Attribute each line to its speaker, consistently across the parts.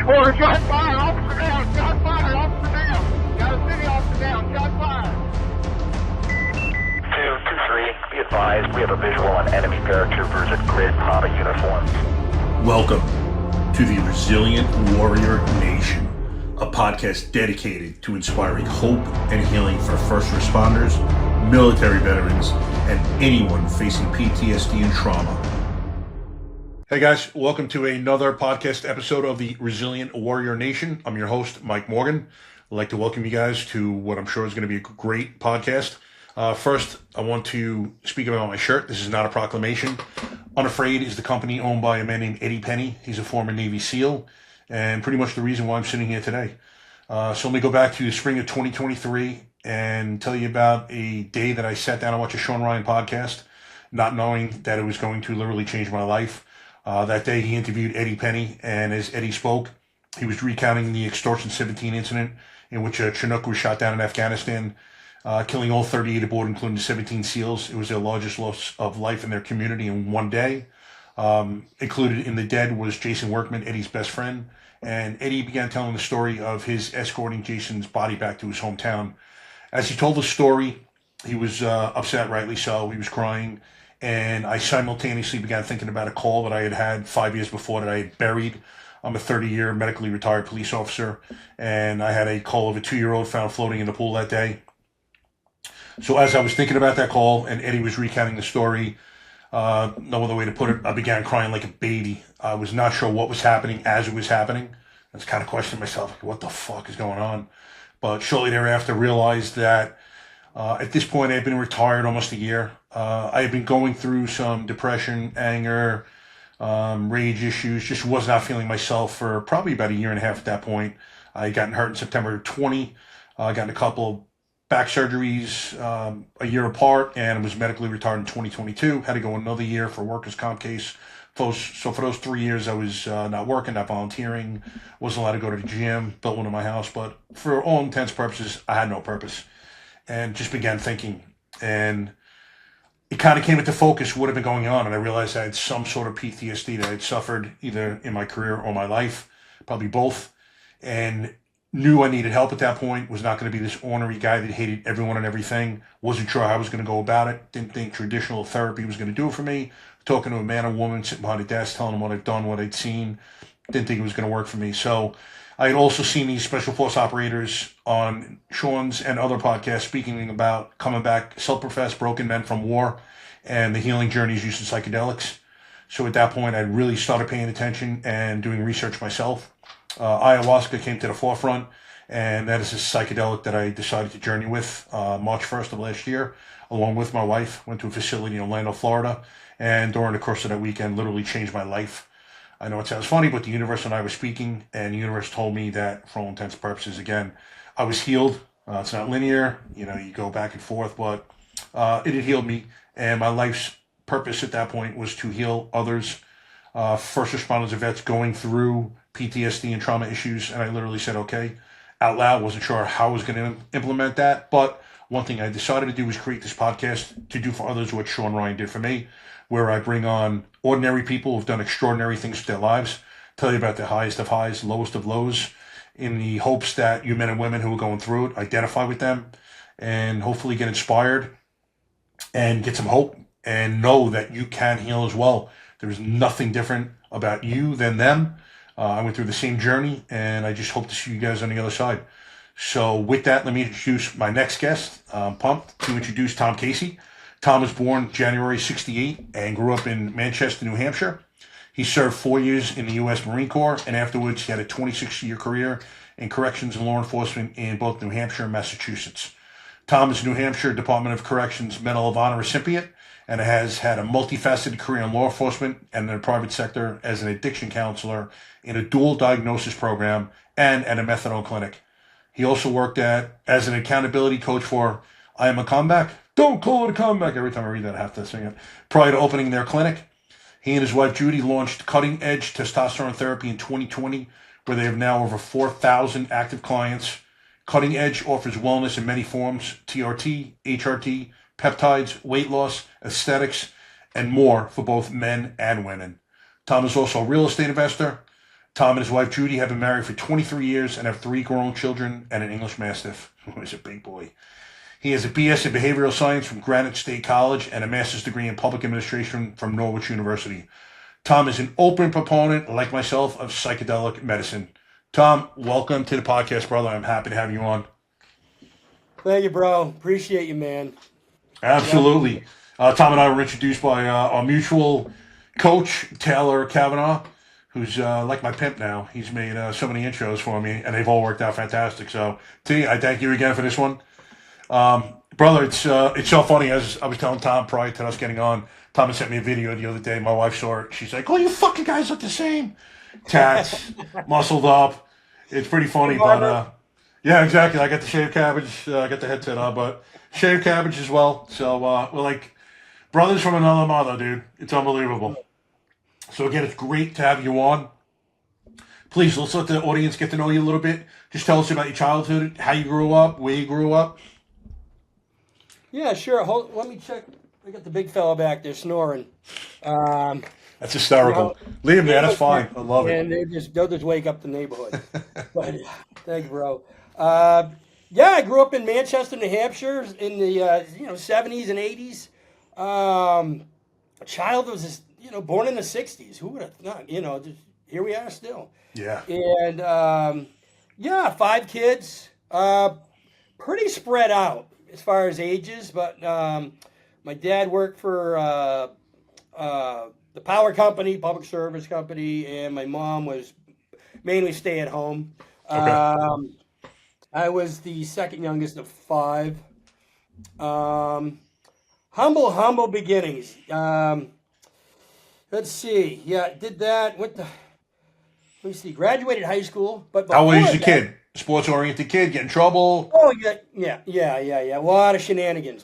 Speaker 1: Or shot fire, officer down, shot fire, officer down. Got a city officer down, shot fire.
Speaker 2: 223, be advised, we have a visual on enemy paratroopers at grid Papa uniforms.
Speaker 3: Welcome to the Resilient Warrior Nation, a podcast dedicated to inspiring hope and healing for first responders, military veterans, and anyone facing PTSD and trauma. Hey guys, welcome to another podcast episode of the Resilient Warrior Nation. I'm your host, Mike Morgan. I'd like to welcome you guys to what I'm sure is going to be a great podcast. First, I want to speak about my shirt. This is not a proclamation. Unafraid is the company owned by a man named Eddie Penny. He's a former Navy SEAL and pretty much the reason why I'm sitting here today. So let me go back to the spring of 2023 and tell you about a day that I sat down and watched a Sean Ryan podcast, not knowing that it was going to literally change my life. That day he interviewed Eddie Penny, and as Eddie spoke, he was recounting the Extortion 17 incident in which a Chinook was shot down in Afghanistan, killing all 38 aboard, including the 17 SEALs. It was their largest loss of life in their community in one day. Included in the dead was Jason Workman, Eddie's best friend, and Eddie began telling the story of his escorting Jason's body back to his hometown. As he told the story, he was upset, rightly so. He was crying. And I simultaneously began thinking about a call that I had had 5 years before that I had buried. I'm a 30-year medically retired police officer, and I had a call of a 2-year-old found floating in the pool that day. So as I was thinking about that call and Eddie was recounting the story, no other way to put it, I began crying like a baby. I was not sure what was happening as it was happening. I was kind of questioning myself, like, what the fuck is going on? But shortly thereafter, realized that at this point, I had been retired almost a year. I had been going through some depression, anger, rage issues, just was not feeling myself for probably about a year and a half at that point. I had gotten hurt in September 20. I got in a couple of back surgeries a year apart and was medically retired in 2022. Had to go another year for workers' comp case. So for those 3 years, I was not working, not volunteering, wasn't allowed to go to the gym, built one in my house. But for all intents and purposes, I had no purpose. And just began thinking, and it kind of came into focus what had been going on, and I realized I had some sort of PTSD that I had suffered either in my career or my life, probably both, and knew I needed help at that point. Was not going to be this ornery guy that hated everyone and everything. Wasn't sure how I was going to go about it. Didn't think traditional therapy was going to do it for me. Talking to a man or woman sitting behind a desk, telling them what I've done, what I'd seen, didn't think it was going to work for me. So I had also seen these special force operators on Sean's and other podcasts speaking about coming back, self-professed broken men from war and the healing journeys using psychedelics. So at that point, I really started paying attention and doing research myself. Ayahuasca came to the forefront, and that is a psychedelic that I decided to journey with March 1st of last year, along with my wife. Went to a facility in Orlando, Florida, and during the course of that weekend, literally changed my life. I know it sounds funny, but the universe and I were speaking, and the universe told me that, for all intents and purposes, again, I was healed. It's not linear, you go back and forth, but it had healed me, and my life's purpose at that point was to heal others, first responders and vets going through PTSD and trauma issues, and I literally said, okay, out loud. Wasn't sure how I was going to implement that, but one thing I decided to do was create this podcast to do for others what Sean Ryan did for me, where I bring on ordinary people who've done extraordinary things with their lives, tell you about the highest of highs, lowest of lows, in the hopes that you men and women who are going through it identify with them and hopefully get inspired and get some hope and know that you can heal as well. There's nothing different about you than them. I went through the same journey, and I just hope to see you guys on the other side. So with that, let me introduce my next guest. I'm pumped to introduce Tom Casey. Tom was born January 68 and grew up in Manchester, New Hampshire. He served 4 years in the U.S. Marine Corps, and afterwards he had a 26-year career in corrections and law enforcement in both New Hampshire and Massachusetts. Tom is New Hampshire Department of Corrections Medal of Honor recipient and has had a multifaceted career in law enforcement and in the private sector as an addiction counselor in a dual diagnosis program and at a methadone clinic. He also worked as an accountability coach for IAMACOMEBACK. Don't call it a comeback. Every time I read that, I have to sing it. Prior to opening their clinic, he and his wife, Judi, launched Cutting Edge Testosterone Therapy in 2020, where they have now over 4,000 active clients. Cutting Edge offers wellness in many forms: TRT, HRT, peptides, weight loss, aesthetics, and more for both men and women. Tom is also a real estate investor, Tom and his wife Judi have been married for 23 years and have 3 grown children and an English Mastiff, who is a big boy. He has a BS in Behavioral Science from Granite State College and a master's degree in Public Administration from Norwich University. Tom is an open proponent, like myself, of psychedelic medicine. Tom, welcome to the podcast, brother. I'm happy to have you on.
Speaker 4: Thank you, bro. Appreciate you, man.
Speaker 3: Absolutely. Tom and I were introduced by our mutual coach, Taylor Kavanaugh, who's like my pimp now. He's made so many intros for me, and they've all worked out fantastic. So, T, I thank you again for this one. Brother, it's so funny. As I was telling Tom prior to us getting on, Tom had sent me a video the other day. My wife saw it. She's like, "Oh, you fucking guys look the same. Tats, muscled up." It's pretty funny, but yeah, exactly. I got the shaved cabbage. I got the headset on, but shaved cabbage as well. So we're like brothers from another mother, dude. It's unbelievable. So again, it's great to have you on. Please, let's let the audience get to know you a little bit. Just tell us about your childhood, how you grew up, where you grew up.
Speaker 4: Yeah, sure. Let me check. I got the big fella back there snoring.
Speaker 3: That's hysterical. Leave him there. That's fine. I love it.
Speaker 4: And they'll just wake up the neighborhood. But thank you, bro. Yeah, I grew up in Manchester, New Hampshire, in the 70s and 80s. Child was born in the 60s. Who would have thought? Just here we are still.
Speaker 3: Yeah.
Speaker 4: And 5 kids. Pretty spread out as far as ages, but my dad worked for the power company, public service company, and my mom was mainly stay at home.
Speaker 3: Okay.
Speaker 4: I was the second youngest of 5. Humble beginnings. Let's see. Yeah, did that. Let me see. Graduated high school, but
Speaker 3: how old was your kid? Sports-oriented kid, get in trouble?
Speaker 4: Oh, yeah. A lot of shenanigans.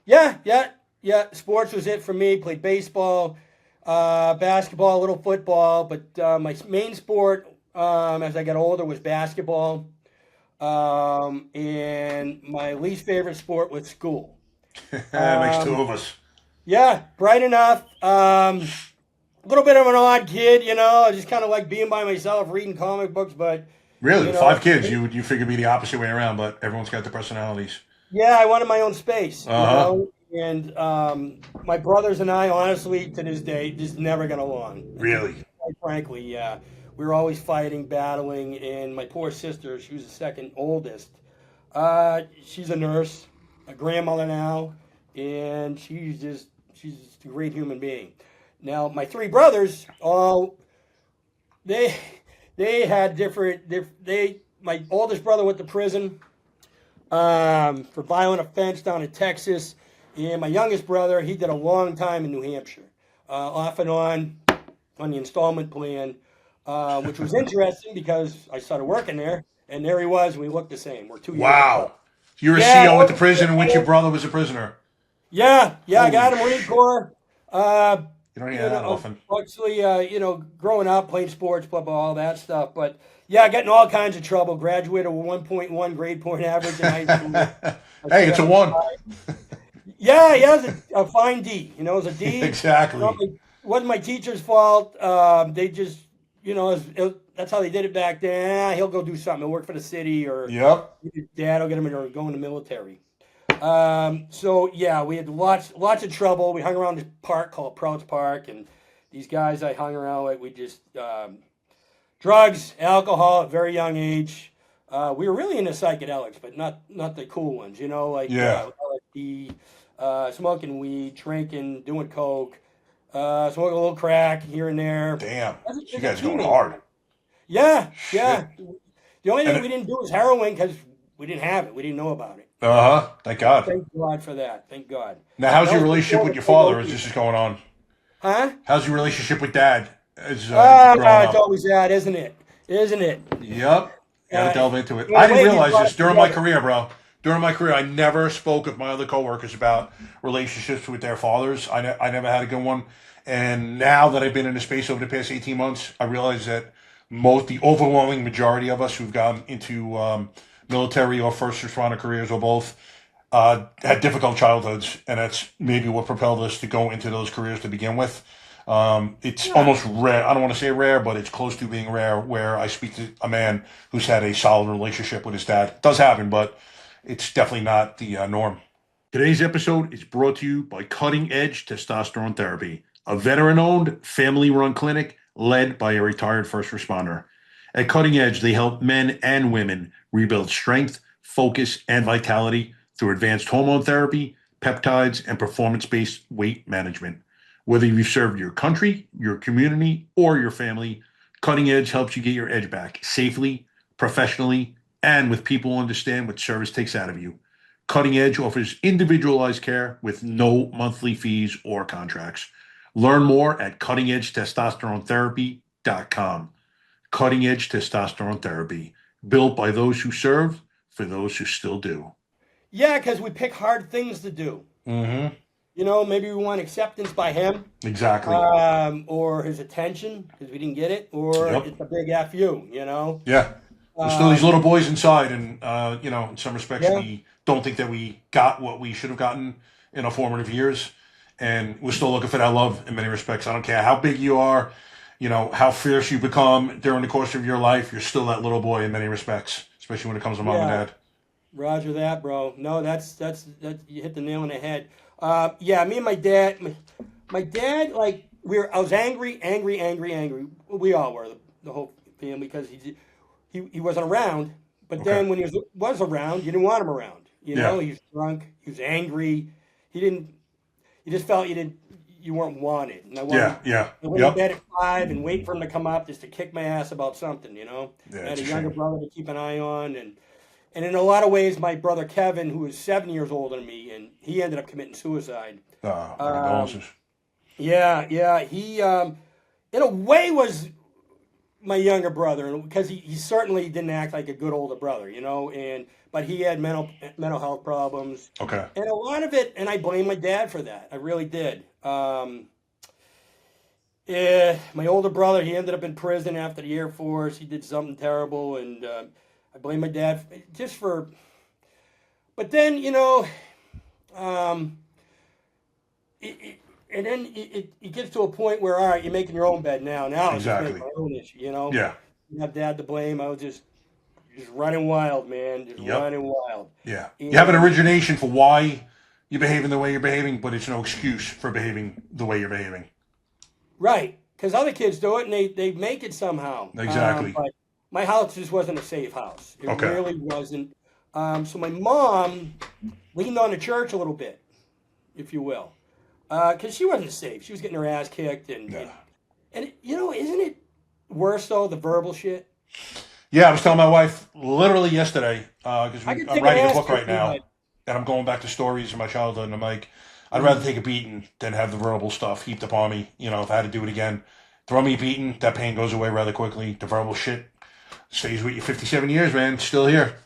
Speaker 4: Yeah. Sports was it for me. Played baseball, basketball, a little football, but my main sport as I got older was basketball, and my least favorite sport was school.
Speaker 3: That makes 2 of us.
Speaker 4: Yeah, bright enough. A little bit of an odd kid, just kind of like being by myself, reading comic books, but...
Speaker 3: Really? 5 kids? You figure be the opposite way around, but everyone's got their personalities.
Speaker 4: Yeah, I wanted my own space,
Speaker 3: Uh-huh.
Speaker 4: And my brothers and I, honestly, to this day, just never got along.
Speaker 3: Really?
Speaker 4: Quite frankly, yeah. We were always fighting, battling, and my poor sister, she was the second oldest. She's a nurse, a grandmother now, and she's a great human being. Now, my 3 brothers, they had different. My oldest brother went to prison for violent offense down in Texas, and my youngest brother, he did a long time in New Hampshire, off and on the installment plan, which was interesting because I started working there, and there he was, and we looked the same. We're 2 years apart.
Speaker 3: You were a CO went to prison, and which your brother was a prisoner.
Speaker 4: Yeah, I got him Marine Corps.
Speaker 3: You don't hear that often.
Speaker 4: Actually, growing up, playing sports, blah, blah, all that stuff. But, yeah, getting all kinds of trouble. Graduated with 1.1 grade point average in high school.
Speaker 3: Hey, it's a 1.
Speaker 4: Yeah, he has a fine D. It was a D.
Speaker 3: Exactly.
Speaker 4: It wasn't my teacher's fault. They just, that's how they did it back then. He'll go do something. He'll work for the city, or his dad will get him to go in the military. So yeah, we had lots of trouble. We hung around this park called Prouts Park, and these guys I hung around with, we just drugs, alcohol at a very young age. We were really into psychedelics, but not the cool ones, LSD, smoking weed, drinking, doing coke, smoking a little crack here and there.
Speaker 3: Damn, you guys going hard.
Speaker 4: Yeah. The only thing we didn't do was heroin because we didn't have it. We didn't know about it.
Speaker 3: Thank God.
Speaker 4: Thank God for that. Thank God.
Speaker 3: Now, how's your relationship with your father as this is going on?
Speaker 4: Huh?
Speaker 3: How's your relationship with Dad?
Speaker 4: It's always that, isn't it?
Speaker 3: Yep. Gotta delve into it. I didn't realize this during my career, bro. During my career, I never spoke with my other coworkers about relationships with their fathers. I never had a good one. And now that I've been in the space over the past 18 months, I realize that the overwhelming majority of us who've gone into military or first responder careers or both had difficult childhoods, and that's maybe what propelled us to go into those careers to begin with. It's almost rare. I don't want to say rare, but it's close to being rare where I speak to a man who's had a solid relationship with his dad. It does happen, but it's definitely not the norm. Today's episode is brought to you by Cutting Edge Testosterone Therapy, a veteran-owned, family-run clinic led by a retired first responder. At Cutting Edge, they help men and women rebuild strength, focus, and vitality through advanced hormone therapy, peptides, and performance-based weight management. Whether you've served your country, your community, or your family, Cutting Edge helps you get your edge back safely, professionally, and with people who understand what service takes out of you. Cutting Edge offers individualized care with no monthly fees or contracts. Learn more at cuttingedgetestosteronetherapy.com. Cutting Edge Testosterone Therapy, built by those who serve for those who still do.
Speaker 4: Yeah, because we pick hard things to do.
Speaker 3: Mm-hmm.
Speaker 4: You know, maybe we want acceptance by him.
Speaker 3: Exactly.
Speaker 4: Or his attention because we didn't get it, or it's a big F you, you know?
Speaker 3: Yeah. There's still these little boys inside, and, you know, in some respects, we don't think that we got what we should have gotten in our formative years, and we're still looking for that love in many respects. I don't care how big you are, you know, how fierce you become during the course of your life, you're still that little boy in many respects, especially when it comes to mom and dad.
Speaker 4: Roger that, bro. No, that's you hit the nail on the head. Yeah, me and my dad, like I was angry. We all were, the whole family, because he wasn't around. But then when he was around, you didn't want him around. You know, he was drunk, he was angry. You just felt you weren't wanted. And I went to bed at 5 and wait for him to come up just to kick my ass about something, you know. I had a younger brother to keep an eye on, and in a lot of ways, my brother Kevin, who was 7 years older than me, and he ended up committing suicide.
Speaker 3: Condolences.
Speaker 4: Yeah. He, in a way, was my younger brother, because he certainly didn't act like a good older brother, you know. But he had mental health problems.
Speaker 3: Okay.
Speaker 4: And a lot of it, and I blame my dad for that. I really did. My older brother, he ended up in prison after the Air Force. He did something terrible, and I blame my dad just for. But then, you know, and then it gets to a point where, all right, you're making your own bed now. Now it's just making my own issue, you know.
Speaker 3: Yeah.
Speaker 4: You have dad to blame. I was just running wild, man. Running wild.
Speaker 3: Yeah. You have an origination for why you're behaving the way you're behaving, but it's no excuse for behaving the way you're behaving.
Speaker 4: Right. Because other kids do it, and they make it somehow.
Speaker 3: Exactly.
Speaker 4: But my house just wasn't a safe house. It really wasn't. So my mom leaned on the church a little bit, if you will, because she wasn't safe. She was getting her ass kicked, and you know, isn't it worse though, the verbal shit?
Speaker 3: Yeah, I was telling my wife literally yesterday, because I'm writing a book right now, and I'm going back to stories of my childhood, and I'm like, I'd rather take a beating than have the verbal stuff heaped upon me. You know, if I had to do it again, throw me a beating, that pain goes away rather quickly. The verbal shit stays with you 57 years, man. Still here.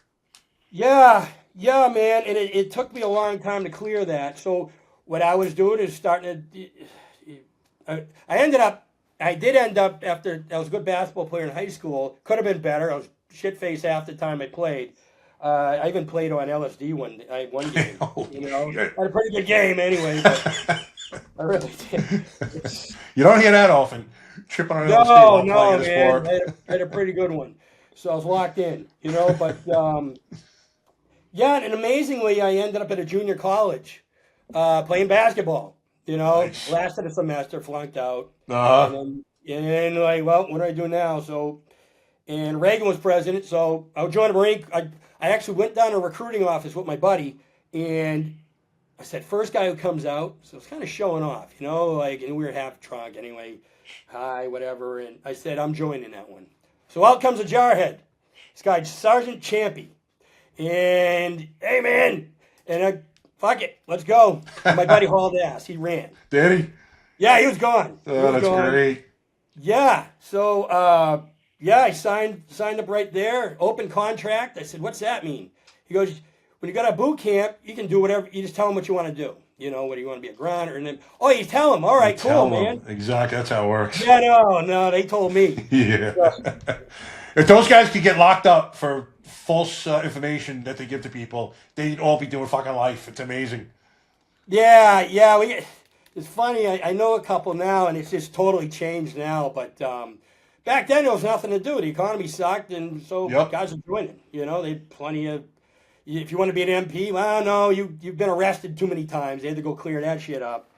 Speaker 3: Yeah,
Speaker 4: man. And it took me a long time to clear that. So what I was doing is starting to. I did end up, after I was a good basketball player in high school. Could have been better. I was shit-faced half the time I played. I even played on LSD one game. You know, I had a pretty good game anyway. But I really did.
Speaker 3: You don't hear that often. Tripping on LSD.
Speaker 4: No, man. I had a pretty good one. So I was locked in, you know. But and amazingly, I ended up at a junior college playing basketball. You know, lasted a semester, flunked out. And like, well, what do I do now? So, and Reagan was president, so I would join the Marine. I actually went down to a recruiting office with my buddy, and I said, first guy who comes out. So it's kind of showing off, you know, like, and we were half drunk anyway. Hi, whatever. And I said, I'm joining that one. So out comes a jarhead. This guy, Sergeant Champy. And, hey, man. And fuck it, let's go. And my buddy hauled ass. He ran.
Speaker 3: Did he?
Speaker 4: Yeah, he was gone.
Speaker 3: That's great.
Speaker 4: Yeah. So, I signed up right there. Open contract. I said, what's that mean? He goes, when you got a boot camp, you can do whatever. You just tell them what you want to do. You know, whether you want to be a grinder. And then, you tell them. All right, cool, man.
Speaker 3: Exactly. That's how it works.
Speaker 4: Yeah, no, they told me.
Speaker 3: Yeah. If those guys could get locked up for false information that they give to people, they'd all be doing fucking life. It's amazing.
Speaker 4: Yeah. it's funny. I know a couple now, and it's just totally changed now. But back then, there was nothing to do. The economy sucked, and so guys are doing it. You know, they had plenty of. If you want to be an MP, well, no, you've been arrested too many times. They had to go clear that shit up.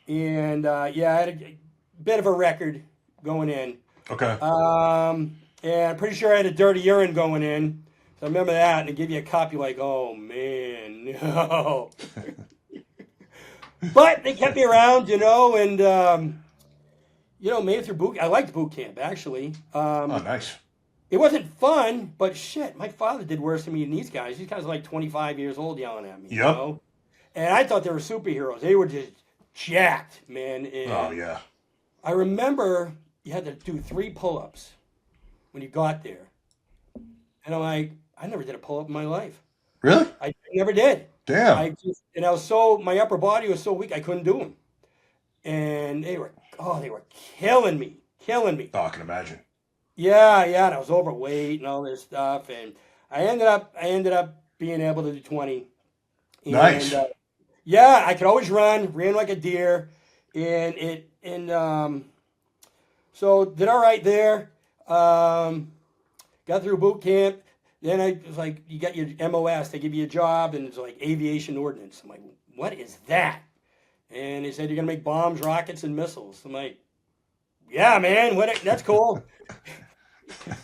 Speaker 4: And I had a bit of a record going in.
Speaker 3: Okay.
Speaker 4: And I'm pretty sure I had a dirty urine going in. So I remember that, and they give you a cup. You're like, oh man, no. But they kept me around, you know, and made it through boot. I liked boot camp actually.
Speaker 3: Oh, nice.
Speaker 4: It wasn't fun, but shit, my father did worse than me than these guys. These guys are like 25 years old yelling at me. You know? And I thought they were superheroes. They were just jacked, man. And
Speaker 3: oh, yeah.
Speaker 4: I remember you had to do 3 pull-ups when you got there. And I'm like, I never did a pull-up in my life.
Speaker 3: Really?
Speaker 4: I never did.
Speaker 3: Damn.
Speaker 4: My upper body was so weak, I couldn't do them. And they were killing me. Oh,
Speaker 3: I can imagine.
Speaker 4: Yeah, and I was overweight and all this stuff, and I ended up being able to do 20. And,
Speaker 3: nice.
Speaker 4: I could always ran like a deer, so did all right there. Got through boot camp. Then I was like, you got your MOS, they give you a job, and it's like aviation ordnance. I'm like, what is that? And they said, you're gonna make bombs, rockets, and missiles. I'm like, yeah, man, that's cool.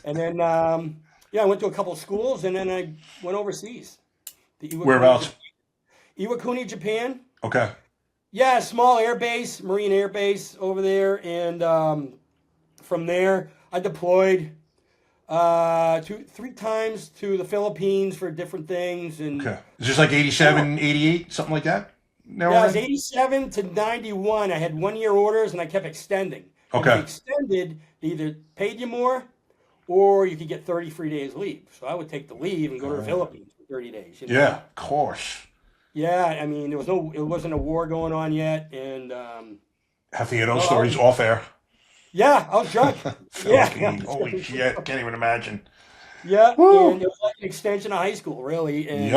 Speaker 4: And then, I went to a couple of schools, and then I went overseas.
Speaker 3: Whereabouts?
Speaker 4: Iwakuni, Japan.
Speaker 3: Okay.
Speaker 4: Yeah, small air base, Marine air base over there. And from there, I deployed 3 times to the Philippines for different things. And
Speaker 3: okay. Is this like 87, 88, something like that?
Speaker 4: Yeah, it was 87 to 91. I had 1-year orders, and I kept extending.
Speaker 3: Okay.
Speaker 4: If you extended, they either paid you more, or you could get 30 free days leave. So I would take the leave and go to the Philippines for 30 days. You know?
Speaker 3: Yeah, of course.
Speaker 4: Yeah, I mean, it wasn't a war going on yet, and
Speaker 3: have to hear those stories off air.
Speaker 4: Yeah, I was drunk.
Speaker 3: Holy shit, can't even imagine.
Speaker 4: Yeah, and it was like an extension of high school, really. And,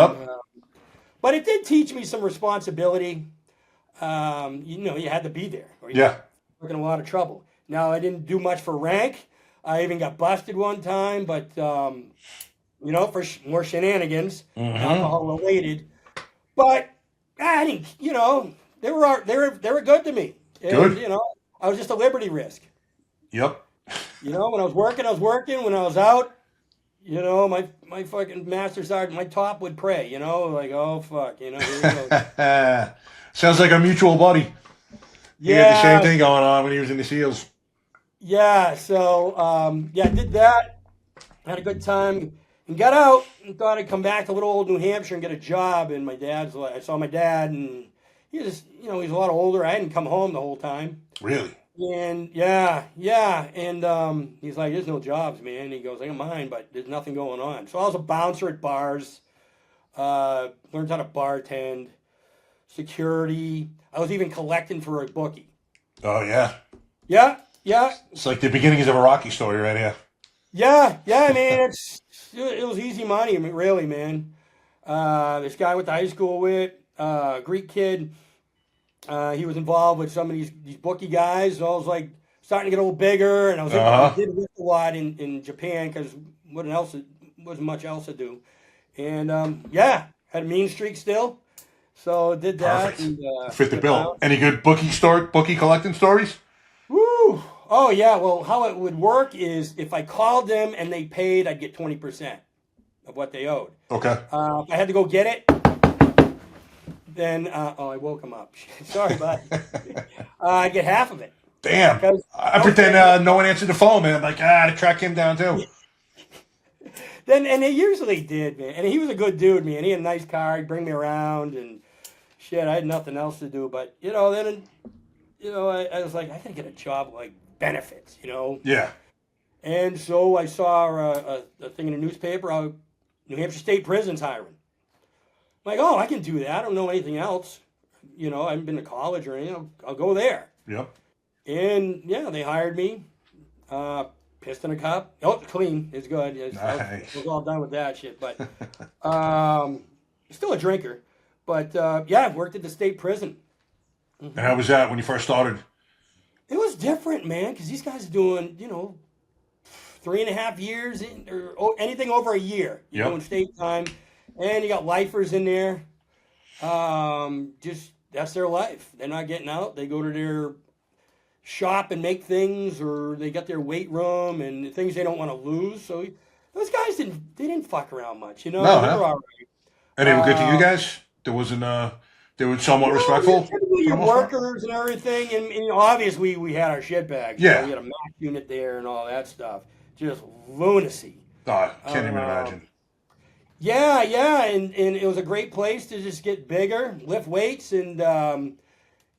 Speaker 4: but it did teach me some responsibility. You had to be there, or you were in a lot of trouble. Now, I didn't do much for rank. I even got busted one time, but for more shenanigans, alcohol related. But I didn't, they were good to me. And,
Speaker 3: good.
Speaker 4: I was just a liberty risk.
Speaker 3: Yep.
Speaker 4: When I was working. When I was out, my fucking master sergeant, my top would pray. Like, oh fuck, here we go.
Speaker 3: Sounds like a mutual buddy. He had the same thing going on when he was in the SEALs.
Speaker 4: Yeah, so, I did that, had a good time, and got out, and thought I'd come back to little old New Hampshire and get a job, and I saw my dad, and he was, he's a lot older, I hadn't come home the whole time.
Speaker 3: Really?
Speaker 4: And, and he's like, there's no jobs, man, and he goes, I got mine, but there's nothing going on. So I was a bouncer at bars, learned how to bartend, security, I was even collecting for a bookie.
Speaker 3: Oh, yeah?
Speaker 4: Yeah. Yeah.
Speaker 3: It's like the beginnings of a Rocky story right here.
Speaker 4: Yeah, I mean, it was easy money, really, man. This guy I went to high school with, Greek kid, he was involved with some of these bookie guys, so I was like starting to get a little bigger, and I did lift a lot in Japan, because wasn't much else to do. And, had a mean streak still, so did that.
Speaker 3: Perfect.
Speaker 4: And,
Speaker 3: fit the bill. Any good bookie collecting stories?
Speaker 4: Woo! Oh, yeah. Well, how it would work is if I called them and they paid, I'd get 20% of what they owed.
Speaker 3: Okay.
Speaker 4: If I had to go get it, then, I woke him up. Sorry, bud. I'd get half of it.
Speaker 3: Damn. I pretend no one answered the phone, man. I'm like, to track him down, too.
Speaker 4: And they usually did, man. And he was a good dude, man. He had a nice car. He'd bring me around, and shit, I had nothing else to do. But, then... I was like, I gotta get a job like benefits,
Speaker 3: Yeah.
Speaker 4: And so I saw a thing in the newspaper, New Hampshire State Prison's hiring. I'm like, oh, I can do that. I don't know anything else. I haven't been to college or anything. I'll go there.
Speaker 3: Yep.
Speaker 4: And they hired me. Pissed in a cup. Oh, clean. It's good. I was all done with that shit. But still a drinker. But I've worked at the state prison.
Speaker 3: And how was that when you first started?
Speaker 4: It was different, man, because these guys are doing, 3.5 years or anything over a year. You're doing state time, and you got lifers in there. Just that's their life. They're not getting out. They go to their shop and make things, or they got their weight room and things they don't want to lose. So those guys didn't fuck around much, No,
Speaker 3: huh?
Speaker 4: They were all right.
Speaker 3: And they were good to you guys? There wasn't they were somewhat respectful?
Speaker 4: Your workers and everything, and obviously we had our shit bags.
Speaker 3: Yeah.
Speaker 4: We had a MAC unit there and all that stuff. Just lunacy.
Speaker 3: Oh, can't even imagine.
Speaker 4: Yeah, and it was a great place to just get bigger, lift weights, and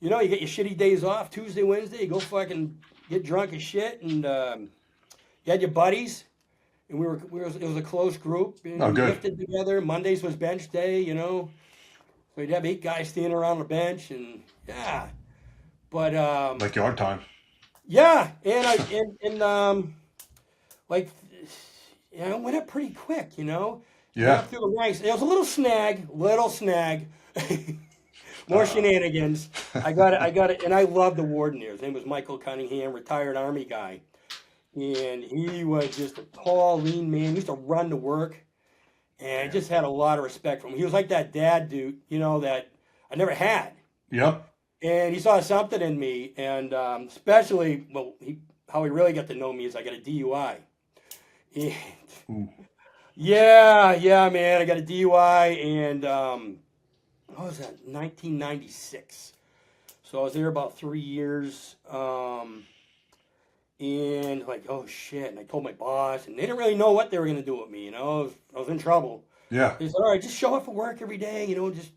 Speaker 4: you get your shitty days off, Tuesday, Wednesday, you go fucking get drunk as shit, and you had your buddies, and it was a close group, and we lifted together. Mondays was bench day, So you'd have 8 guys standing around the bench, and but
Speaker 3: like yard time.
Speaker 4: Yeah, and I went up pretty quick, Yeah. Went up through the ranks. It was a little snag, more shenanigans. I got it, and I loved the warden there. His name was Michael Cunningham, retired Army guy, and he was just a tall, lean man. He used to run to work. And I just had a lot of respect for him. He was like that dad dude, that I never had.
Speaker 3: Yep.
Speaker 4: And he saw something in me, and especially, how he really got to know me is I got a DUI. And, yeah, man, I got a DUI, and what was that? 1996. So I was there about 3 years. And like, oh shit! And I told my boss, and they didn't really know what they were gonna do with me. I was in trouble.
Speaker 3: Yeah.
Speaker 4: They said, all right, just show up for work every day. Just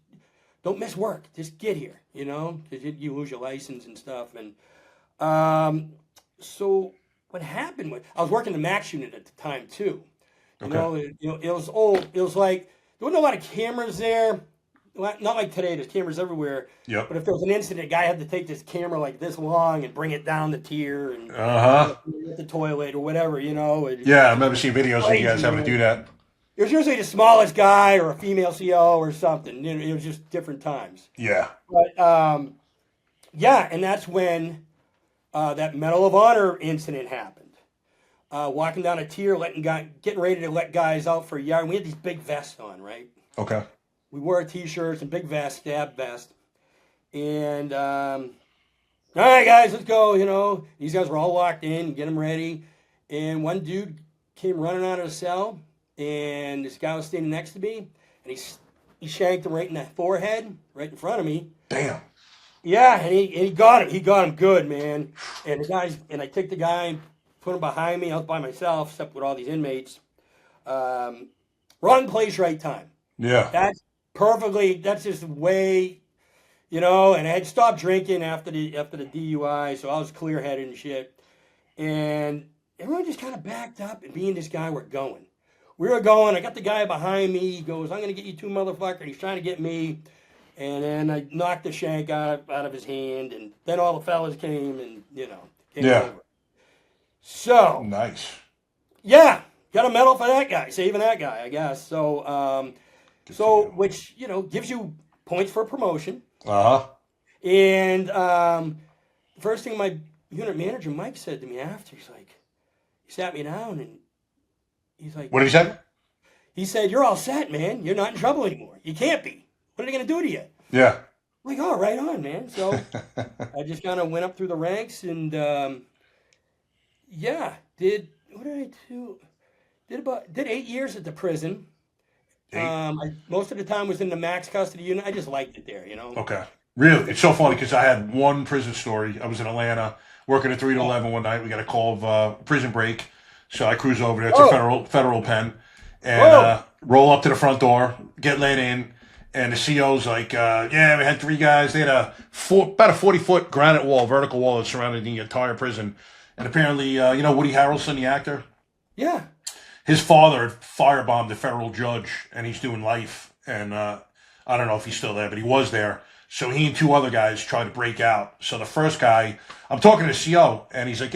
Speaker 4: don't miss work. Just get here. Because you lose your license and stuff. And so what happened was I was working the Max unit at the time too. It was old. It was like there wasn't a lot of cameras there. Not like today, there's cameras everywhere.
Speaker 3: Yep.
Speaker 4: But if there was an incident, a guy had to take this camera like this long and bring it down the tier and at the toilet or whatever,
Speaker 3: Yeah, I remember seeing videos of you guys having to do that.
Speaker 4: It was usually the smallest guy or a female CO or something. It was just different times.
Speaker 3: Yeah.
Speaker 4: But, and that's when that Medal of Honor incident happened. Walking down a tier, getting ready to let guys out for a yard. And we had these big vests on, right?
Speaker 3: Okay.
Speaker 4: We wore T-shirts and big vest, stab vest. And, all right, guys, let's go, These guys were all locked in, get them ready. And one dude came running out of the cell, and this guy was standing next to me, and he shanked him right in the forehead, right in front of me.
Speaker 3: Damn.
Speaker 4: Yeah, and he got him. He got him good, man. And I took the guy and put him behind me. I was by myself, except with all these inmates. Wrong place, right time.
Speaker 3: Yeah.
Speaker 4: That's just way, and I had stopped drinking after the DUI, so I was clear-headed and shit. And everyone just kind of backed up, and me and this guy were going. We were going, I got the guy behind me, he goes, I'm going to get you two, motherfucker. He's trying to get me. And then I knocked the shank out of his hand, and then all the fellas came and, came over. So.
Speaker 3: Nice.
Speaker 4: Yeah, got a medal for that guy, saving that guy, I guess. So, which, gives you points for promotion.
Speaker 3: Uh-huh.
Speaker 4: And the first thing my unit manager, Mike, said to me after, he sat me down and he's like...
Speaker 3: What did he say?
Speaker 4: He said, you're all set, man. You're not in trouble anymore. You can't be. What are they going to do to you?
Speaker 3: Yeah.
Speaker 4: I'm like, oh, right on, man. So I just kind of went up through the ranks and, what did I do? Did 8 years at the prison. Most of the time was in the max custody unit. I just liked it there,
Speaker 3: Okay. Really? It's so funny because I had one prison story. I was in Atlanta working at 3 to 11 one night. We got a call of prison break. So I cruise over there. It's a federal pen. And roll up to the front door, get let in. And the CO's like, we had 3 guys. They had about a 40-foot granite wall, vertical wall that surrounded the entire prison. And apparently, Woody Harrelson, the actor?
Speaker 4: Yeah.
Speaker 3: His father firebombed a federal judge, and he's doing life. And I don't know if he's still there, but he was there. So he and 2 other guys tried to break out. So the first guy, I'm talking to the CO, and he's like,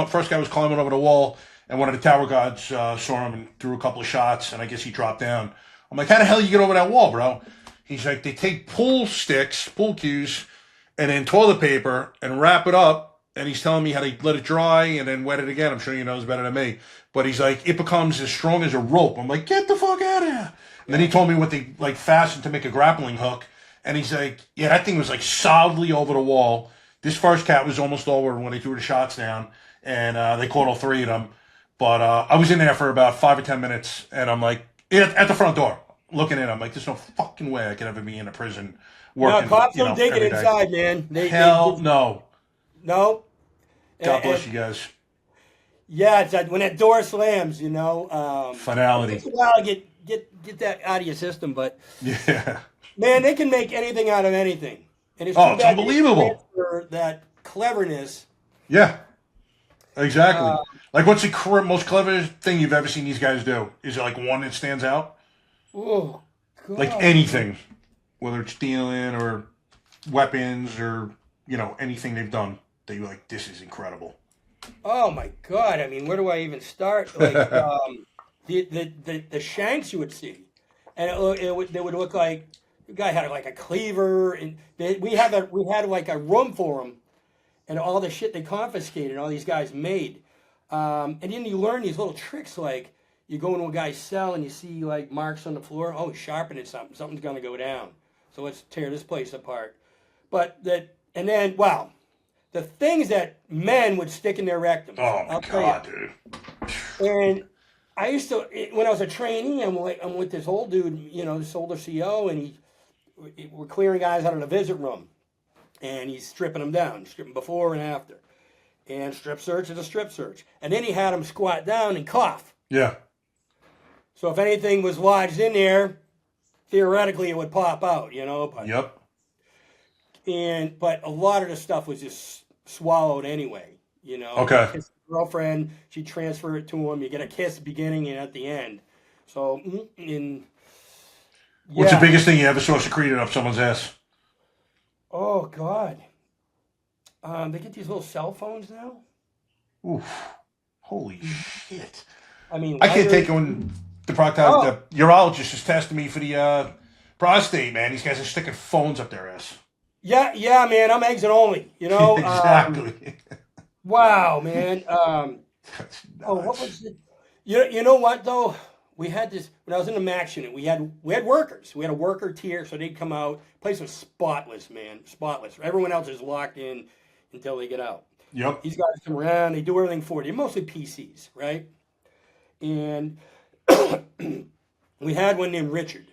Speaker 3: first guy was climbing over the wall, and one of the tower guards saw him and threw a couple of shots, and I guess he dropped down. I'm like, how the hell you get over that wall, bro? He's like, they take pool cues, and then toilet paper and wrap it up. And he's telling me how to let it dry and then wet it again. I'm sure he knows better than me. But he's like, it becomes as strong as a rope. I'm like, get the fuck out of here. And then he told me what they like fastened to make a grappling hook. And he's like, yeah, that thing was like solidly over the wall. This first cat was almost over when they threw the shots down. And they caught all 3 of them. But I was in there for about 5 or 10 minutes. And I'm like, at the front door, looking in. I'm like, there's no fucking way I could ever be in a prison working.
Speaker 4: No, cops don't dig it inside, man.
Speaker 3: Hell no.
Speaker 4: No.
Speaker 3: God bless you guys.
Speaker 4: Yeah, it's like when that door slams, you know.
Speaker 3: Finality.
Speaker 4: It takes a while to get that out of your system, but
Speaker 3: yeah,
Speaker 4: man, they can make anything out of anything. And it's
Speaker 3: it's unbelievable.
Speaker 4: That cleverness.
Speaker 3: Yeah, exactly. Like, what's the most clever thing you've ever seen these guys do? Is there like one that stands out?
Speaker 4: Oh, God.
Speaker 3: Like anything, whether it's stealing or weapons or anything they've done. They were like, this is incredible.
Speaker 4: Oh my God! I mean, where do I even start? Like the shanks you would see, and they would look like the guy had like a cleaver, and we had like a room for them, and all the shit they confiscated, all these guys made, and then you learn these little tricks like you go into a guy's cell and you see like marks on the floor. Oh, he's sharpening something. Something's gonna go down. So let's tear this place apart. But the things that men would stick in their rectums.
Speaker 3: Oh my God, dude.
Speaker 4: And I used to, when I was a trainee, I'm with this old dude, this older CO, and we're clearing guys out of the visit room, and he's stripping them down, stripping before and after, and strip search is a strip search, and then he had them squat down and cough.
Speaker 3: Yeah.
Speaker 4: So if anything was lodged in there, theoretically it would pop out, But,
Speaker 3: yep.
Speaker 4: But a lot of the stuff was just swallowed anyway,
Speaker 3: Okay.
Speaker 4: His girlfriend, she transferred it to him. You get a kiss beginning and at the end. So,
Speaker 3: What's the biggest thing you ever saw secreted up someone's ass?
Speaker 4: Oh God. They get these little cell phones now.
Speaker 3: Oof. Holy shit.
Speaker 4: I mean,
Speaker 3: I can't take it when the urologist is testing me for the prostate, man. These guys are sticking phones up their ass.
Speaker 4: Yeah, man. I'm exit only.
Speaker 3: Exactly.
Speaker 4: Wow, man. What was it? You know what though? We had this when I was in the Max unit. We had workers. We had a worker tier, so they'd come out. The place was spotless, man. Spotless. Everyone else is locked in until they get out.
Speaker 3: Yep.
Speaker 4: These guys come around. They do everything for you. Mostly PCs, right? And we had one named Richard.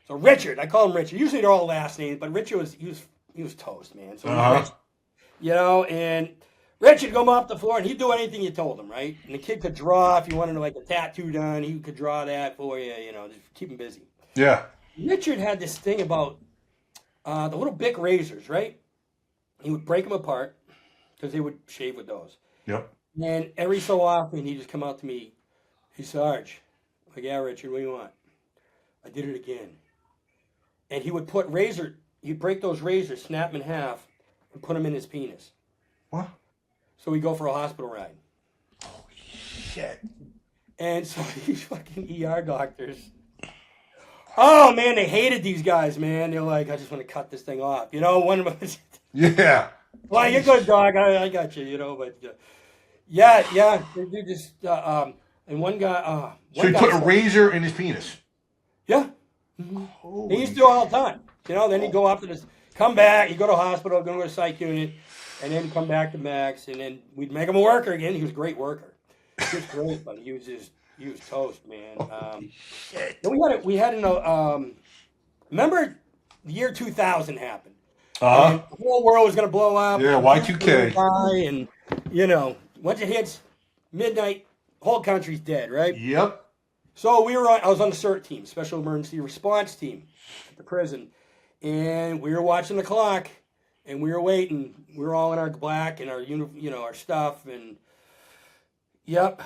Speaker 4: So Richard, I call him Richard. Usually they're all last names, but Richard was toast, man. So Richard, and Richard go mop the floor, and he'd do anything you told him, right? And the kid could draw if you wanted like a tattoo done. He could draw that for you, just keep him busy.
Speaker 3: Yeah.
Speaker 4: Richard had this thing about the little Bic razors, right? He would break them apart because they would shave with those.
Speaker 3: Yep.
Speaker 4: And every so often, he'd just come out to me, "Hey, Sarge." I'm like, "Yeah, Richard, what do you want?" "I did it again." And he would he'd break those razors, snap them in half, and put them in his penis.
Speaker 3: What?
Speaker 4: So we go for a hospital ride.
Speaker 3: Holy shit.
Speaker 4: And so these fucking ER doctors, oh man, they hated these guys, man. They're like, "I just want to cut this thing off." One of them was,
Speaker 3: yeah.
Speaker 4: "Well, you're good, dog. I got you, but yeah, they do just, and one guy,
Speaker 3: so he put a razor in his penis?
Speaker 4: Yeah. Mm-hmm. He used to do it all the time. Then he'd go up to this, come back, he'd go to hospital, go to a psych unit, and then come back to Max, and then we'd make him a worker again. He was a great worker. He was great, but he was toast, man. Then we had remember the year 2000 happened. The whole world was going to blow up.
Speaker 3: Yeah, Y2K.
Speaker 4: And, once it hits midnight, whole country's dead, right?
Speaker 3: Yep.
Speaker 4: So I was on the CERT team, Special Emergency Response Team at the prison. And we were watching the clock, and we were waiting. We were all in our black and our our stuff, and yep.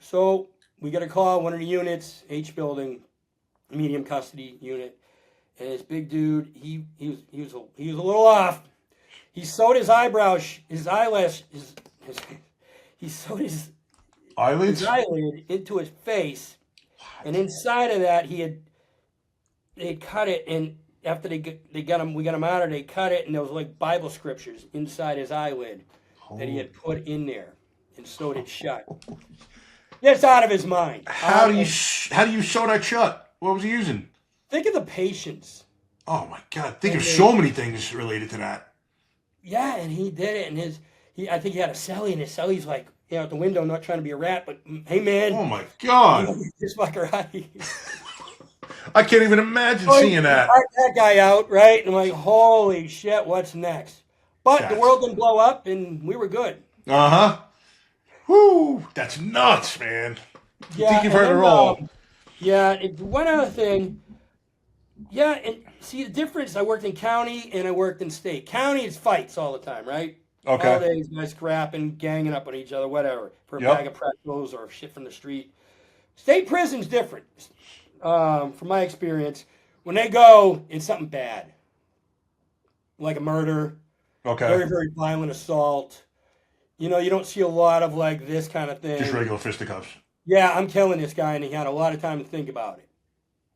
Speaker 4: So we got a call, one of the units, H building, medium custody unit, and this big dude, he was a little off. He sewed his eyebrows, his eyelash, he sewed his eyelid into his face, and inside of that they cut it, and after we got him out, they cut it, and there was like Bible scriptures inside his eyelid that he had put in there and sewed it shut. It's out of his mind.
Speaker 3: How do you sew that shut? What was he using?
Speaker 4: Think of the patience.
Speaker 3: Oh my God! Think of so many things related to that.
Speaker 4: Yeah, and he did it, and I think he had a cellie, and his cellie's like, out the window, not trying to be a rat, but hey, man.
Speaker 3: Oh my God!
Speaker 4: Just fuck her eye.
Speaker 3: I can't even imagine seeing that.
Speaker 4: That guy out, right? And I'm like, holy shit, what's next? But the world didn't blow up, and we were good.
Speaker 3: Uh-huh. Whoo! That's nuts, man.
Speaker 4: Yeah,
Speaker 3: I think you've heard it all.
Speaker 4: One other thing. Yeah, and see the difference, I worked in county and I worked in state. County is fights all the time, right?
Speaker 3: Okay.
Speaker 4: All days, guys scrapping, ganging up on each other, whatever, for a bag of pretzels or shit from the street. State prison's different. From my experience, when they go, it's something bad. Like a murder.
Speaker 3: Okay.
Speaker 4: Very, very violent assault. You don't see a lot of like this kind of thing.
Speaker 3: Just regular fisticuffs.
Speaker 4: Yeah, I'm killing this guy, and he had a lot of time to think about it.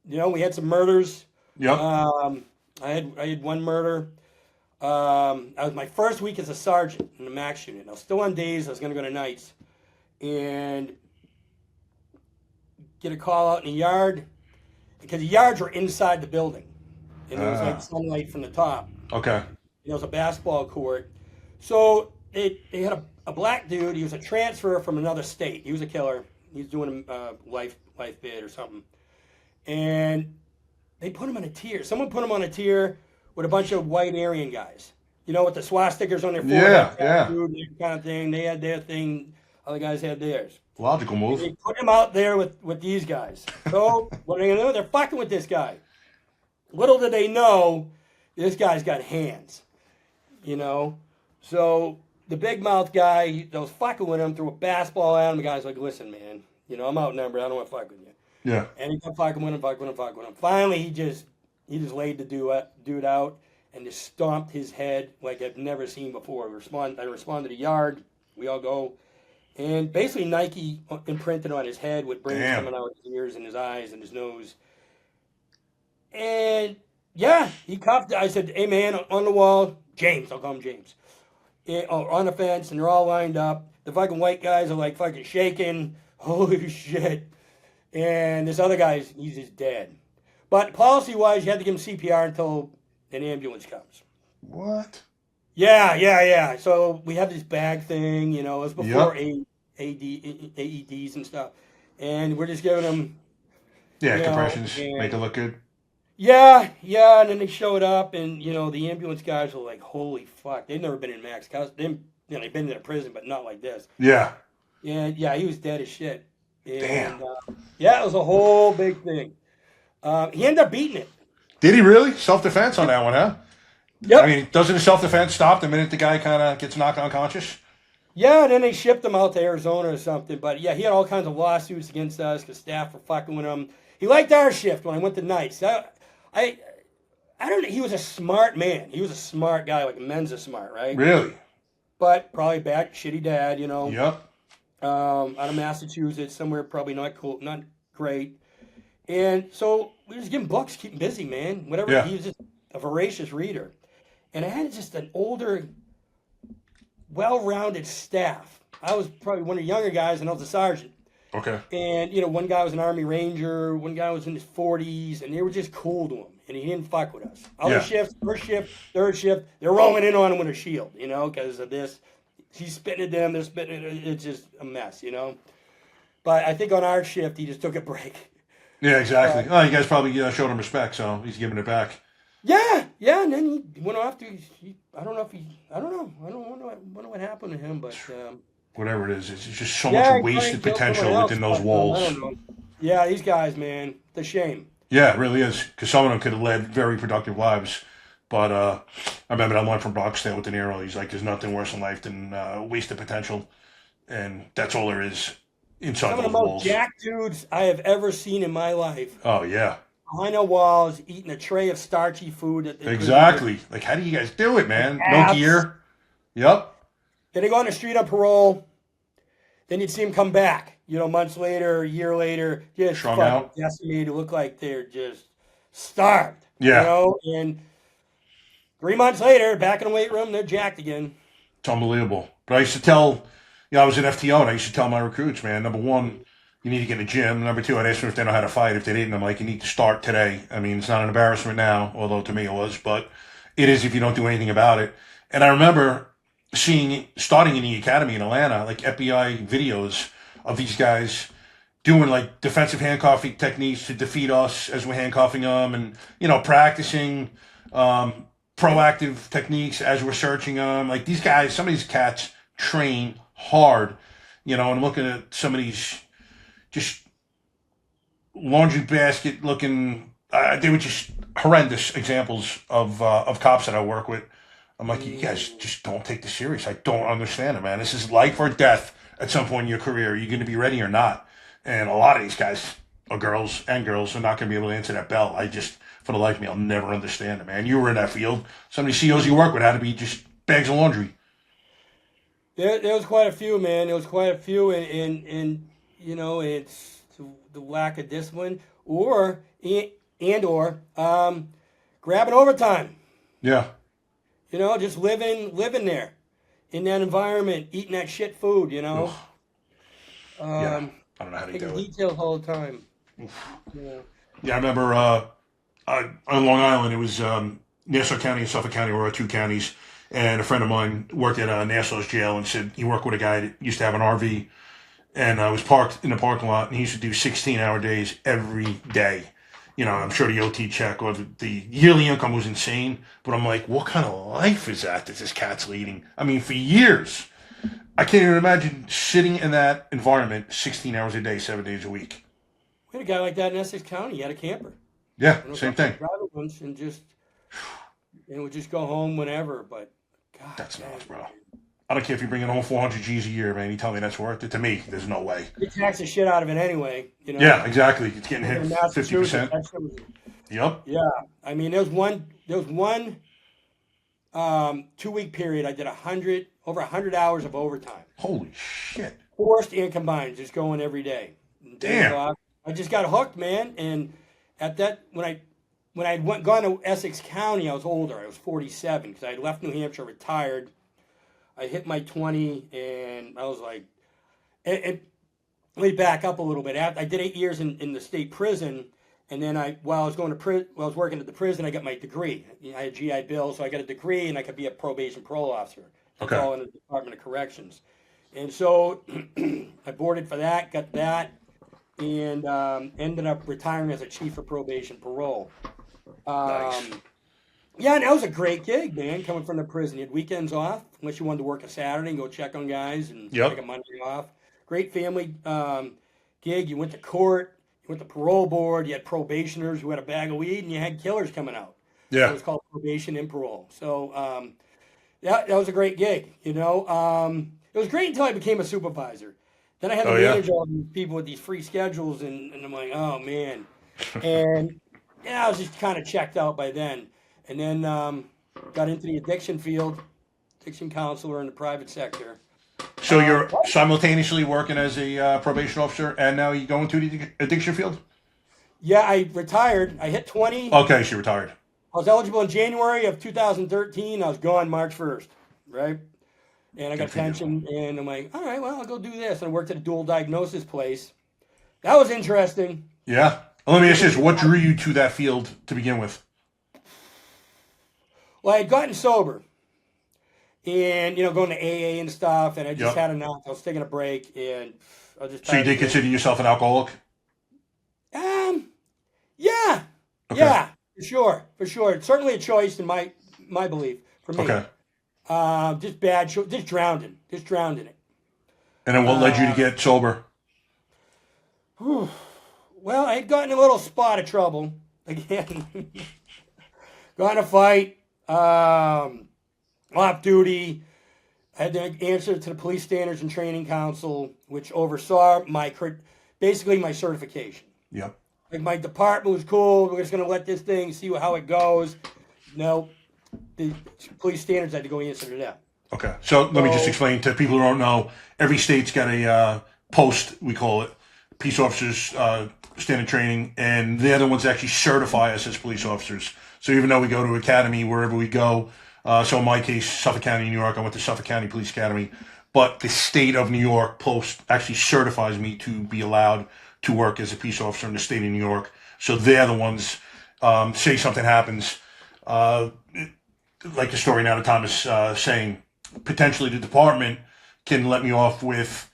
Speaker 4: We had some murders.
Speaker 3: Yep.
Speaker 4: I had one murder. I was my first week as a sergeant in the MAX unit. I was still on days. I was going to go to nights, and get a call out in the yard because the yards were inside the building, and there was like sunlight from the top.
Speaker 3: Okay.
Speaker 4: It was a basketball court, so they had a black dude. He was a transfer from another state. He was a killer. He was doing a life bid or something, and they put him on a tier. Someone put him on a tier with a bunch of white Aryan guys. With the swastikas on their forehead.
Speaker 3: Yeah.
Speaker 4: Kind of thing. They had their thing. Other guys had theirs.
Speaker 3: Logical move.
Speaker 4: They put him out there with these guys. So what are they going to do? They're fucking with this guy. Little did they know, this guy's got hands. So the big mouth guy, they was fucking with him, threw a basketball at him. The guy's like, listen, man, I'm outnumbered. I don't want to fuck with you.
Speaker 3: Yeah.
Speaker 4: And he kept fucking with him. Finally, he just laid the dude out and just stomped his head like I've never seen before. I respond to the yard. We all go. And basically Nike imprinted on his head with brains coming out of his ears and his eyes and his nose. And, yeah, he cuffed. I said, hey, man, on the wall, James. I'll call him James. On the fence, and they're all lined up. The fucking white guys are like fucking shaking. Holy shit. And this other guy, he's just dead. But policy-wise, you had to give him CPR until an ambulance comes.
Speaker 3: What?
Speaker 4: Yeah. So we have this bag thing, it was before AEDs and stuff. And we're just giving them...
Speaker 3: Yeah, compressions, make it look good.
Speaker 4: Yeah, and then they showed up, and, the ambulance guys were like, holy fuck. They've never been in max custody. They've been in a prison, but not like this.
Speaker 3: Yeah.
Speaker 4: And, yeah, he was dead as shit. And,
Speaker 3: Damn.
Speaker 4: It was a whole big thing. He ended up beating it.
Speaker 3: Did he really? Self-defense on that one, huh?
Speaker 4: Yep.
Speaker 3: I mean, doesn't the self-defense stop the minute the guy kind of gets knocked unconscious?
Speaker 4: Yeah, and then they shipped him out to Arizona or something. But, yeah, he had all kinds of lawsuits against us because staff were fucking with him. He liked our shift when I went to nights. I don't know. He was a smart man. He was a smart guy, like Mensa smart, right?
Speaker 3: Really?
Speaker 4: But probably bad, shitty dad,
Speaker 3: Yep.
Speaker 4: Out of Massachusetts, somewhere probably not cool, not great. And so we just give him books, keep him busy, man. Whatever.
Speaker 3: Yeah.
Speaker 4: He was just a voracious reader. And I had just an older, well-rounded staff. I was probably one of the younger guys, and I was a sergeant.
Speaker 3: Okay.
Speaker 4: And, one guy was an Army Ranger, one guy was in his 40s, and they were just cool to him. And he didn't fuck with us. Other shifts, first shift, third shift, they're rolling in on him with a shield, because of this. He's spitting at them, they're spitting at it. It's just a mess, But I think on our shift, he just took a break.
Speaker 3: Yeah, exactly. You guys probably showed him respect, so he's giving it back.
Speaker 4: Yeah, and then he went off to, I don't know what happened to him, but...
Speaker 3: whatever it is, it's just so much wasted potential within those walls.
Speaker 4: I don't know. Yeah, these guys, man, it's a shame.
Speaker 3: Yeah, it really is, because some of them could have led very productive lives. But I remember that one from Rockstale with De Niro. He's like, there's nothing worse in life than wasted potential. And that's all there is inside
Speaker 4: Some
Speaker 3: those
Speaker 4: of the most
Speaker 3: walls.
Speaker 4: jacked dudes I have ever seen in my life.
Speaker 3: Oh, yeah.
Speaker 4: Behind the walls, eating a tray of starchy food.
Speaker 3: Exactly. Like, how do you guys do it, man?
Speaker 4: Abs.
Speaker 3: No gear. Yep.
Speaker 4: Then they go on the street on parole. Then you'd see them come back, months later, a year later, just
Speaker 3: Shrunk
Speaker 4: fucking
Speaker 3: out.
Speaker 4: decimated, look like they're just starved.
Speaker 3: Yeah.
Speaker 4: You know, and 3 months later, back in the weight room, they're jacked again.
Speaker 3: It's unbelievable. But I used to tell, I was an FTO, and I used to tell my recruits, man, number one, you need to get in the gym. Number two, I'd ask them if they know how to fight. If they didn't, I'm like, you need to start today. I mean, it's not an embarrassment now, although to me it was, but it is if you don't do anything about it. And I remember starting in the academy in Atlanta, like FBI videos of these guys doing like defensive handcuffing techniques to defeat us as we're handcuffing them, and, practicing proactive techniques as we're searching them. Like these guys, some of these cats train hard, and looking at some of these just laundry basket looking, they were just horrendous examples of cops that I work with. I'm like, you guys just don't take this serious. I don't understand it, man. This is life or death at some point in your career. Are you going to be ready or not? And a lot of these guys, or girls, are not going to be able to answer that bell. For the life of me, I'll never understand it, man. You were in that field. Some of these CEOs you work with had to be just bags of laundry.
Speaker 4: There was quite a few, man. There was quite a few, and it's the lack of discipline or grabbing overtime.
Speaker 3: Yeah.
Speaker 4: Just living there in that environment, eating that shit food,
Speaker 3: Yeah. I don't know how to do it.
Speaker 4: Details all the time.
Speaker 3: Yeah, I remember on Long Island, it was Nassau County and Suffolk County were our two counties, and a friend of mine worked at Nassau's jail and said he worked with a guy that used to have an RV, and was parked in the parking lot, and he used to do 16-hour days every day. I'm sure the OT check or the yearly income was insane, but I'm like, what kind of life is that this cat's leading? I mean, for years. I can't even imagine sitting in that environment 16 hours a day, 7 days a week.
Speaker 4: We had a guy like that in Essex County. He had a camper.
Speaker 3: Yeah, same thing.
Speaker 4: Once and would just go home whenever, but God.
Speaker 3: That's nuts, bro. I don't care if you're bringing home 400 G's a year, man. You tell me that's worth it. To me, there's no way.
Speaker 4: You tax the shit out of it anyway.
Speaker 3: Yeah, exactly. It's getting hit 50%. Yep.
Speaker 4: Yeah. I mean, there was one 2-week period. I did over 100 hours of overtime.
Speaker 3: Holy shit.
Speaker 4: Forced and combined, just going every day.
Speaker 3: Damn.
Speaker 4: I just got hooked, man. And at that, when I gone to Essex County, I was older. I was 47 because I had left New Hampshire, retired. I hit my 20, and I was like, and let me back up a little bit. I did 8 years in the state prison, and then while I was working at the prison, I got my degree. I had GI Bill, so I got a degree, and I could be a probation parole officer. That's all in the Department of Corrections. And so I boarded for that, got that, and ended up retiring as a chief of probation parole.
Speaker 3: Nice.
Speaker 4: Yeah, and that was a great gig, man, coming from the prison. You had weekends off, unless you wanted to work a Saturday and go check on guys and take a Monday off. Great family gig. You went to court. You went to parole board. You had probationers who had a bag of weed, and you had killers coming out.
Speaker 3: Yeah.
Speaker 4: So it was called probation and parole. So that was a great gig, It was great until I became a supervisor. Then I had to manage all these people with these free schedules, and I'm like, oh, man. And, I was just kind of checked out by then. And then got into the addiction field, addiction counselor in the private sector.
Speaker 3: So you're simultaneously working as a probation officer, and now you going to the addiction field?
Speaker 4: Yeah, I retired. I hit 20.
Speaker 3: Okay, so you retired.
Speaker 4: I was eligible in January of 2013. I was gone March 1st, right? And I got pension, and I'm like, all right, well, I'll go do this. And I worked at a dual diagnosis place. That was interesting.
Speaker 3: Yeah. Well, let me ask you this. What drew you to that field to begin with?
Speaker 4: Well, I had gotten sober and, going to AA and stuff, and I just had enough. I was taking a break, and I was just...
Speaker 3: So you did consider yourself an alcoholic?
Speaker 4: Yeah.
Speaker 3: Okay.
Speaker 4: Yeah, for sure. It's certainly a choice in my belief, for me.
Speaker 3: Okay.
Speaker 4: Just drowned in it.
Speaker 3: And then what led you to get sober?
Speaker 4: Well, I had gotten in a little spot of trouble again. Got in a fight, off duty. I had to answer to the Police Standards and Training Council, which oversaw my certification.
Speaker 3: Yep.
Speaker 4: Like, my department was cool. We're just going to let this thing, see how it goes. No, the Police Standards had to go answer to that.
Speaker 3: Okay. So let me just explain to people who don't know. Every state's got a post, we call it, peace officers standard training, and they're the ones that actually certify us as police officers. So even though we go to academy wherever we go, so in my case, Suffolk County, New York, I went to Suffolk County Police Academy, but the state of New York Post actually certifies me to be allowed to work as a peace officer in the state of New York. So they're the ones, say something happens, like the story now that Tom is saying, potentially the department can let me off with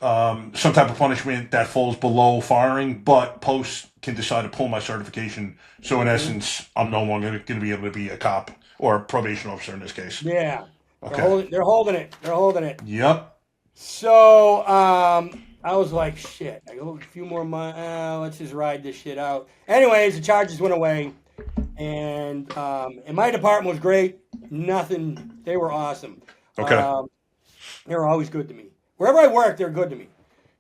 Speaker 3: some type of punishment that falls below firing, but Post can decide to pull my certification. So in essence, I'm no longer going to be able to be a cop or a probation officer in this case.
Speaker 4: Yeah.
Speaker 3: Okay.
Speaker 4: They're holding it. They're holding it.
Speaker 3: Yep.
Speaker 4: So I was like, shit. I go a few more months. Let's just ride this shit out. Anyways, the charges went away, and my department was great. Nothing. They were awesome.
Speaker 3: Okay.
Speaker 4: They were always good to me. Wherever I worked, they're good to me.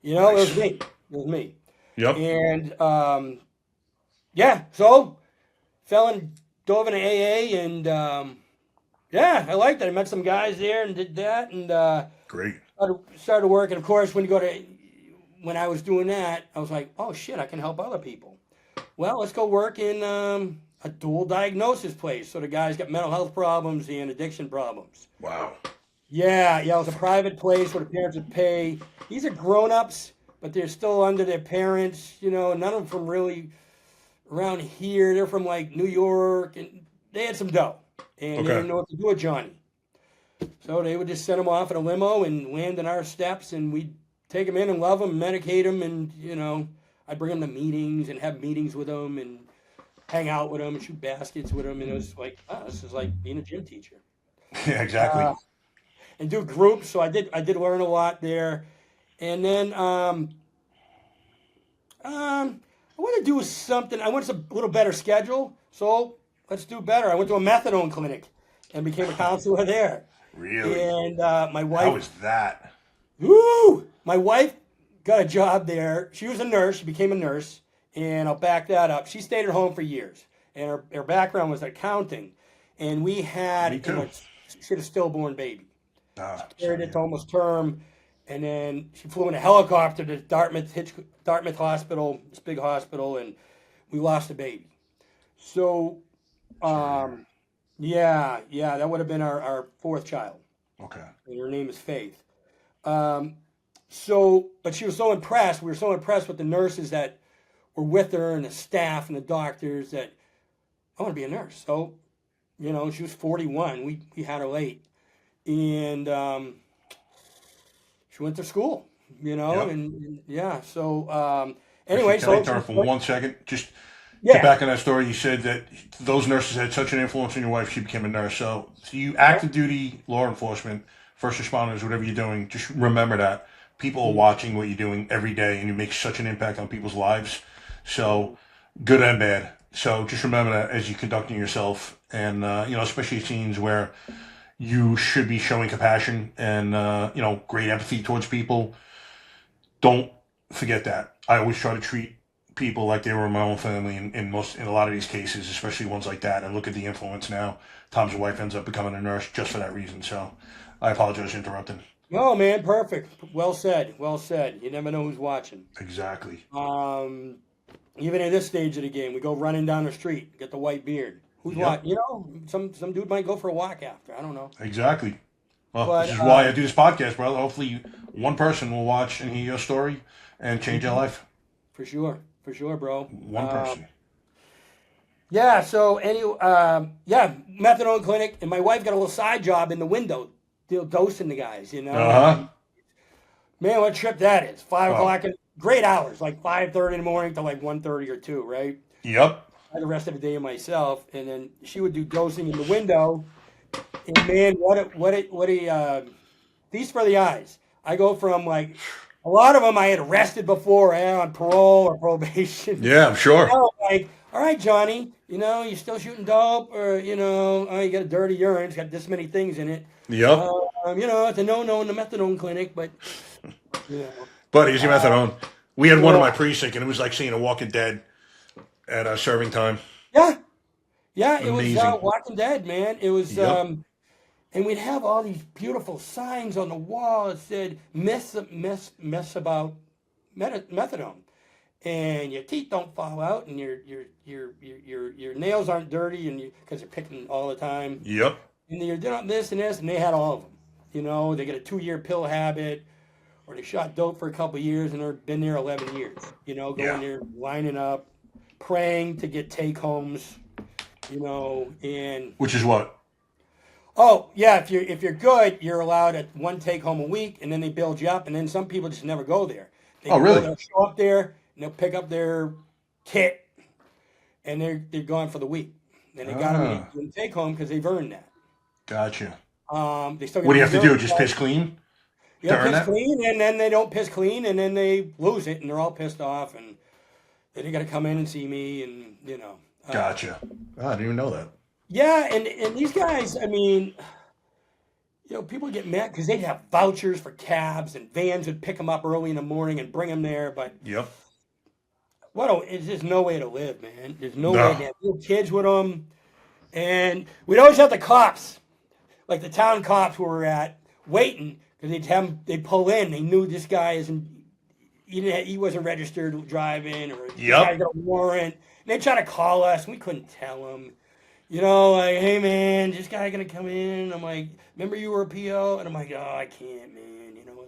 Speaker 4: You know,
Speaker 3: Nice.
Speaker 4: It was me. It was me.
Speaker 3: Yep.
Speaker 4: And yeah, so dove into AA, and yeah, I liked it. I met some guys there and did that, and
Speaker 3: Great.
Speaker 4: started working. Of course, when I was doing that, I was like, oh shit, I can help other people. Well, let's go work in a dual diagnosis place. So the guys got mental health problems and addiction problems.
Speaker 3: Wow.
Speaker 4: Yeah, it was a private place where the parents would pay. These are grown-ups, but they're still under their parents. You know, none of them from really around here. They're from like New York, and they had some dough, and they didn't know what to do with Johnny. So they would just send him off in a limo and land in our steps, and we'd take him in and love him, medicate him, and, you know, I'd bring him to meetings and have meetings with him and hang out with him and shoot baskets with him, and it was like, oh, this is like being a gym teacher.
Speaker 3: Yeah, exactly.
Speaker 4: And do groups, so I did learn a lot there. And then I want to do something. I want a little better schedule, so let's do better. I went to a methadone clinic and became a counselor there.
Speaker 3: Really?
Speaker 4: And my wife.
Speaker 3: How was that?
Speaker 4: Woo! My wife got a job there. She was a nurse. She became a nurse, and I'll back that up. She stayed at home for years, and her background was accounting. And we had she had a stillborn baby. Carried it to almost term, and then she flew in a helicopter to Dartmouth Hospital, this big hospital, and we lost the baby. So, yeah, that would have been our fourth child.
Speaker 3: Okay.
Speaker 4: And her name is Faith. But she was so impressed. We were so impressed with the nurses that were with her and the staff and the doctors that I want to be a nurse. So, you know, she was 41. We had her late. And she went to school, you know, and yeah. So anyway,
Speaker 3: can I interrupt for 1 second? Just get back on that story. You said that those nurses had such an influence on your wife, she became a nurse. So you active duty law enforcement, first responders, whatever you're doing, just remember that people are watching what you're doing every day, and you make such an impact on people's lives. So good and bad. So just remember that as you're conducting yourself, and you know, especially scenes where you should be showing compassion and, you know, great empathy towards people. Don't forget that. I always try to treat people like they were my own family in a lot of these cases, especially ones like that. And look at the influence now. Tom's wife ends up becoming a nurse just for that reason. So I apologize for interrupting.
Speaker 4: No, man, perfect. Well said. Well said. You never know who's watching.
Speaker 3: Exactly.
Speaker 4: Even at this stage of the game, we go running down the street, get the white beard. Who's watching? You know, some dude might go for a walk after. I don't know.
Speaker 3: Exactly. Well, this is why I do this podcast, brother. Hopefully one person will watch and hear your story and change their life.
Speaker 4: For sure, bro.
Speaker 3: One person.
Speaker 4: Yeah, so methadone clinic, and my wife got a little side job in the window, dosing the guys, you know. Man, what a trip that is. 5 o'clock, great hours, like 5:30 in the morning to like 1:30 or 2, right?
Speaker 3: Yep.
Speaker 4: I had the rest of the day myself, and then she would do dosing in the window. And man, what a feast for the eyes. I go from like a lot of them I had arrested before on parole or probation.
Speaker 3: Yeah, I'm sure.
Speaker 4: You know, like, all right, Johnny, you know, you still shooting dope, or you know, you got a dirty urine, it's got this many things in it.
Speaker 3: Yep.
Speaker 4: You know, it's a no-no in the methadone clinic, but you know.
Speaker 3: But here's your methadone. We had one in my precinct, and it was like seeing a Walking Dead at serving time.
Speaker 4: Yeah, it was Walking Dead, man. It was, and we'd have all these beautiful signs on the wall that said, myths about methadone, and your teeth don't fall out, and your nails aren't dirty, and because you're picking all the time.
Speaker 3: Yep.
Speaker 4: And you're doing this and this, and they had all of them. You know, they get a 2-year pill habit, or they shot dope for a couple of years, and they've been there 11 years. You know, going there, lining up, praying to get take homes. You know, and
Speaker 3: which is what?
Speaker 4: Oh yeah, if you're good, you're allowed at 1 take home a week, and then they build you up, and then some people just never go there.
Speaker 3: Really?
Speaker 4: They'll show up there, and they'll pick up their kit, and they're gone for the week. And they got them in take home because they've earned that.
Speaker 3: Gotcha.
Speaker 4: They still
Speaker 3: what do you have to do? Just piss clean?
Speaker 4: Yeah, piss clean, and then they don't piss clean, and then they lose it, and they're all pissed off, and then they got to come in and see me, and you know.
Speaker 3: Gotcha. I didn't even know that.
Speaker 4: Yeah, and these guys, I mean, you know, people get mad because they'd have vouchers for cabs, and vans would pick them up early in the morning and bring them there, but it's just no way to live, man. There's no way to have little kids with them, and we'd always have the cops, like the town cops we were at, waiting, because they'd pull in, they knew this guy he wasn't registered driving, or this guy got a warrant, and they'd try to call us, and we couldn't tell them. You know, like, hey, man, this guy going to come in. I'm like, remember you were a PO? And I'm like, oh, I can't, man. You know,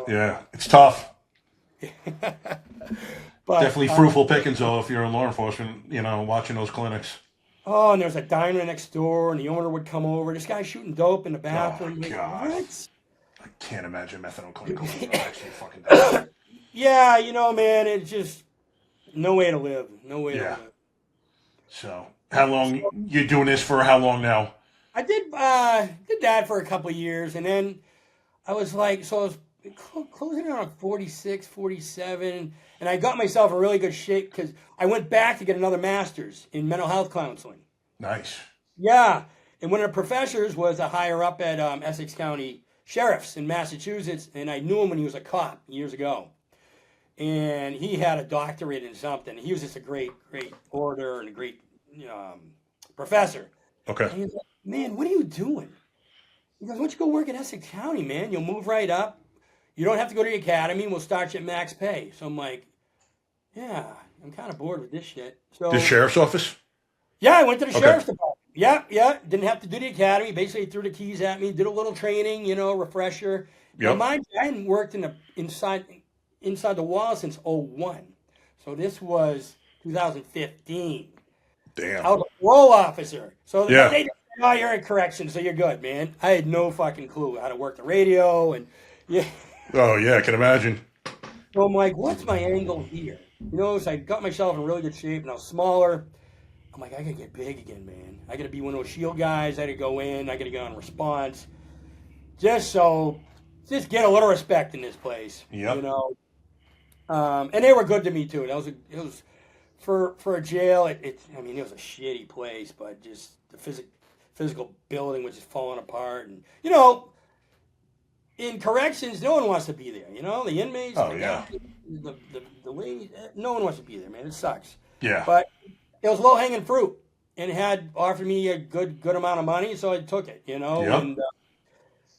Speaker 3: Yeah. It's tough.
Speaker 4: But,
Speaker 3: definitely fruitful pickings, though, if you're in law enforcement, you know, watching those clinics.
Speaker 4: Oh, and there's a diner next door, and the owner would come over. This guy's shooting dope in the bathroom.
Speaker 3: Oh, God.
Speaker 4: What?
Speaker 3: I can't imagine methadone clinic actually fucking does.
Speaker 4: Yeah, you know, man, it's just no way to live. No way to live.
Speaker 3: So, how long you doing this for? How long now?
Speaker 4: I did that for a couple of years, and then I was like, so I was closing in on 46, 47, and I got myself in really good shape because I went back to get another master's in mental health counseling.
Speaker 3: Nice.
Speaker 4: Yeah, and one of the professors was a higher up at Essex County Sheriff's in Massachusetts, and I knew him when he was a cop years ago. And he had a doctorate in something. He was just a great orator and a great professor.
Speaker 3: Okay.
Speaker 4: And he was like, man, what are you doing? He goes, why don't you go work at Essex County, man? You'll move right up. You don't have to go to the academy. We'll start you at max pay. So I'm like, yeah, I'm kind of bored with this shit. So
Speaker 3: the sheriff's office?
Speaker 4: Yeah, I went to the sheriff's department. Yeah. Didn't have to do the academy. Basically threw the keys at me, did a little training, refresher. Yep. Mind you, I hadn't worked inside the wall since 2001. So this was 2015.
Speaker 3: Damn.
Speaker 4: I was a parole officer. So they said, oh, you're in corrections, so you're good, man. I had no fucking clue how to work the radio.
Speaker 3: Oh, yeah, I can imagine.
Speaker 4: So I'm like, what's my angle here? So I got myself in really good shape, and I was smaller. I'm like, I got to get big again, man. I got to be one of those shield guys. I got to go in. I got to go on response. Just get a little respect in this place.
Speaker 3: Yep.
Speaker 4: And they were good to me too. It was for a jail. It was a shitty place, but just the physical building was just falling apart. And in corrections, no one wants to be there. The inmates.
Speaker 3: Oh yeah.
Speaker 4: The ladies. No one wants to be there, man. It sucks.
Speaker 3: Yeah.
Speaker 4: But it was low hanging fruit, and it had offered me a good amount of money, so I took it.
Speaker 3: Yep.
Speaker 4: And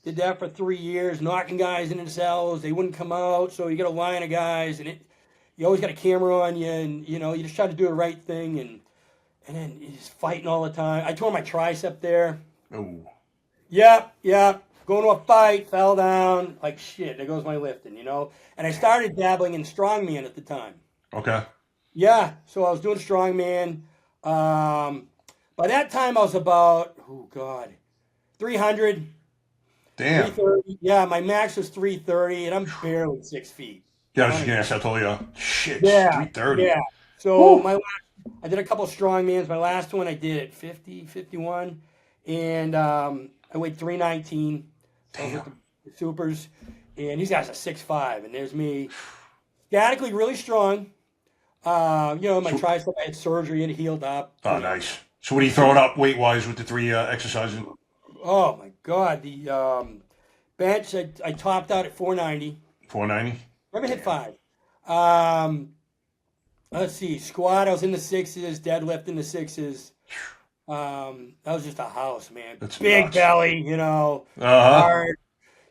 Speaker 4: did that for 3 years, knocking guys into the cells. They wouldn't come out, so you get a line of guys, and you always got a camera on you, and you just try to do the right thing, and then you're just fighting all the time. I tore my tricep there.
Speaker 3: Oh.
Speaker 4: Yep. Going to a fight, fell down, like shit. There goes my lifting, And I started dabbling in strongman at the time.
Speaker 3: Okay.
Speaker 4: Yeah, so I was doing strongman. By that time, I was about 300.
Speaker 3: Damn.
Speaker 4: 330. Yeah, my max was 330, and I'm barely 6 feet.
Speaker 3: Yeah, I was just going to ask, I told you. Shit,
Speaker 4: yeah,
Speaker 3: 330.
Speaker 4: Yeah. So I did a couple of strongmans. My last one I did at 50, 51, and I weighed 319.
Speaker 3: Damn.
Speaker 4: With the supers, and these guys are 6'5", and there's me, statically really strong. My tricep, I had surgery and it healed up.
Speaker 3: Oh, nice. So what are you throwing up weight-wise with the 3 exercises?
Speaker 4: Oh, my God. The bench, I topped out at 490.
Speaker 3: 490?
Speaker 4: Never hit 5. Let's see. Squat, I was in the 6s. Deadlift in the 6s. That was just a house, man.
Speaker 3: That's
Speaker 4: big
Speaker 3: nuts.
Speaker 4: belly, hard.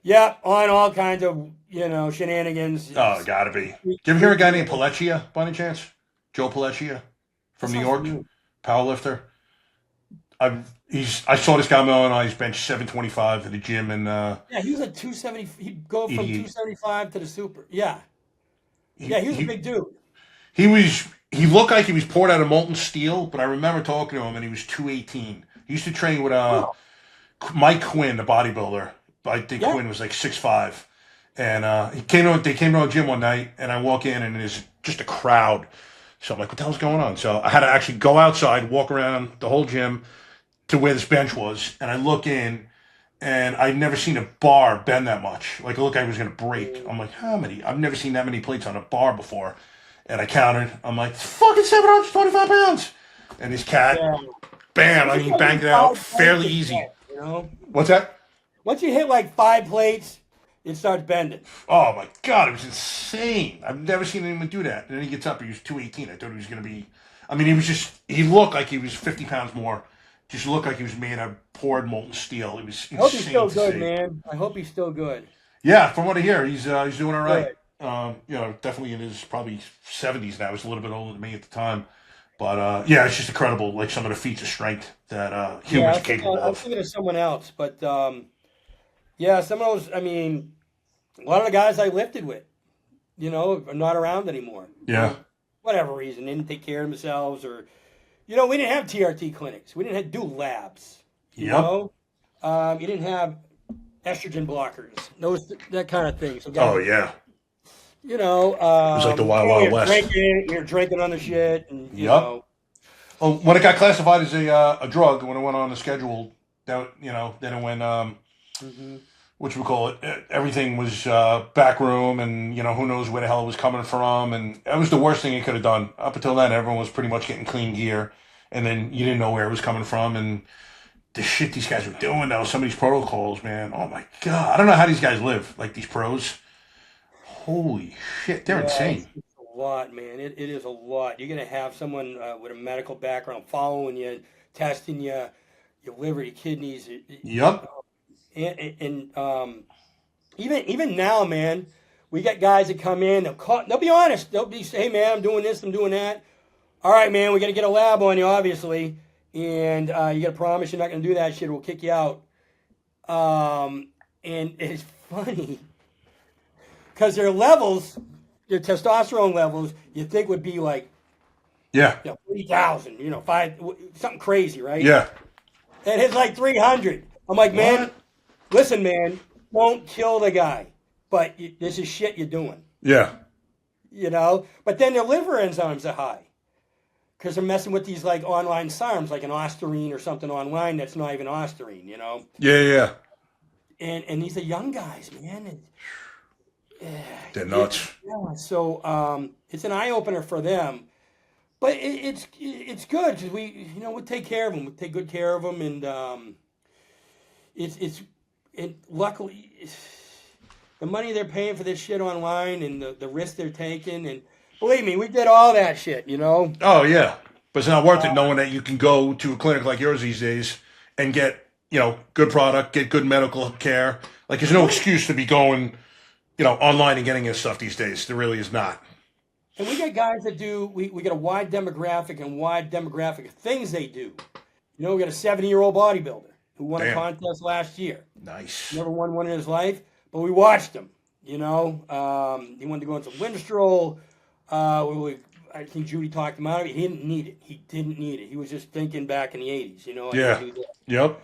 Speaker 4: Yep, on all kinds of, shenanigans.
Speaker 3: Oh, gotta be. Do you ever hear a guy named Pelleccia, by any chance? Joe Pelleccia from New York, powerlifter. I saw this guy on his bench 725 at the gym, and
Speaker 4: he was at 270. He'd go from 275 to the super. Yeah, he was a big dude.
Speaker 3: He looked like he was poured out of molten steel, but I remember talking to him, and he was 218. He used to train with Mike Quinn, the bodybuilder. I think Quinn was like 6'5". And they came to our gym one night, and I walk in, and there's just a crowd. So I'm like, what the hell's going on? So I had to actually go outside, walk around the whole gym to where this bench was, and I look in, and I'd never seen a bar bend that much. Like, it looked like it was going to break. I'm like, how many? I've never seen that many plates on a bar before. And I counted. I'm like, fucking 725 pounds. And this cat, bam, he banged it out fairly easy. What's that?
Speaker 4: Once you hit like 5 plates, it starts bending.
Speaker 3: Oh, my God. It was insane. I've never seen anyone do that. And then he gets up. He was 218. I thought he was going to be... I mean, he looked like he was 50 pounds more. Just looked like he was made of poured molten steel. It was insane.
Speaker 4: I hope he's still good, man. I hope he's still good.
Speaker 3: Yeah, from what I hear, he's doing all right. Definitely in his probably 70s now. He was a little bit older than me at the time. But, it's just incredible, like some of the feats of strength that humans are capable of.
Speaker 4: I was thinking of someone else, but, some of those, I mean, a lot of the guys I lifted with, are not around anymore.
Speaker 3: Yeah.
Speaker 4: Whatever reason, they didn't take care of themselves or, we didn't have TRT clinics. We didn't have do labs, you know? You didn't have estrogen blockers, that kind of thing. So guys, it was
Speaker 3: like the Wild Wild West.
Speaker 4: You're drinking on the shit, and
Speaker 3: Well, when it got classified as a drug, when it went on the schedule, then it went everything was back room, and who knows where the hell it was coming from, and that was the worst thing it could have done. Up until then, everyone was pretty much getting clean gear, and then you didn't know where it was coming from, and the shit these guys were doing, though, some of these protocols, man. Oh my God, I don't know how these guys live, like these pros. Holy shit, they're insane.
Speaker 4: It's a lot, man. It is a lot. You're going to have someone with a medical background following you, testing you, your liver, your kidneys. And even now, man, we got guys that come in, they'll be honest. They'll be say, hey, man, I'm doing this, I'm doing that. All right, man, we got to get a lab on you, obviously. And you got to promise you're not going to do that shit. We'll kick you out. And it's funny. Because their testosterone levels, you think would be like, 3,000, 5, something crazy, right?
Speaker 3: Yeah.
Speaker 4: And it's like 300. I'm like, man, listen, man, don't kill the guy, but this is shit you're doing.
Speaker 3: Yeah.
Speaker 4: But then their liver enzymes are high because they're messing with these like online SARMs, like an Ostarine or something online that's not even Ostarine,
Speaker 3: Yeah.
Speaker 4: And these are young guys, man.
Speaker 3: They're nuts.
Speaker 4: So it's an eye opener for them, but it's good because we take care of them. We take good care of them, and luckily the money they're paying for this shit online and the risk they're taking, and believe me, we did all that shit.
Speaker 3: Oh yeah, but it's not worth it knowing that you can go to a clinic like yours these days and get good product, get good medical care. Like there's no excuse to be going. Online and getting this stuff these days. There really is not.
Speaker 4: And we got guys that do, we got a wide demographic of things they do. We got a 70-year-old bodybuilder who won a contest last year.
Speaker 3: Nice.
Speaker 4: Never won one in his life, but we watched him, He wanted to go on some Winstrol. I think Judi talked him out of it. He didn't need it. He was just thinking back in the 80s,
Speaker 3: Yep.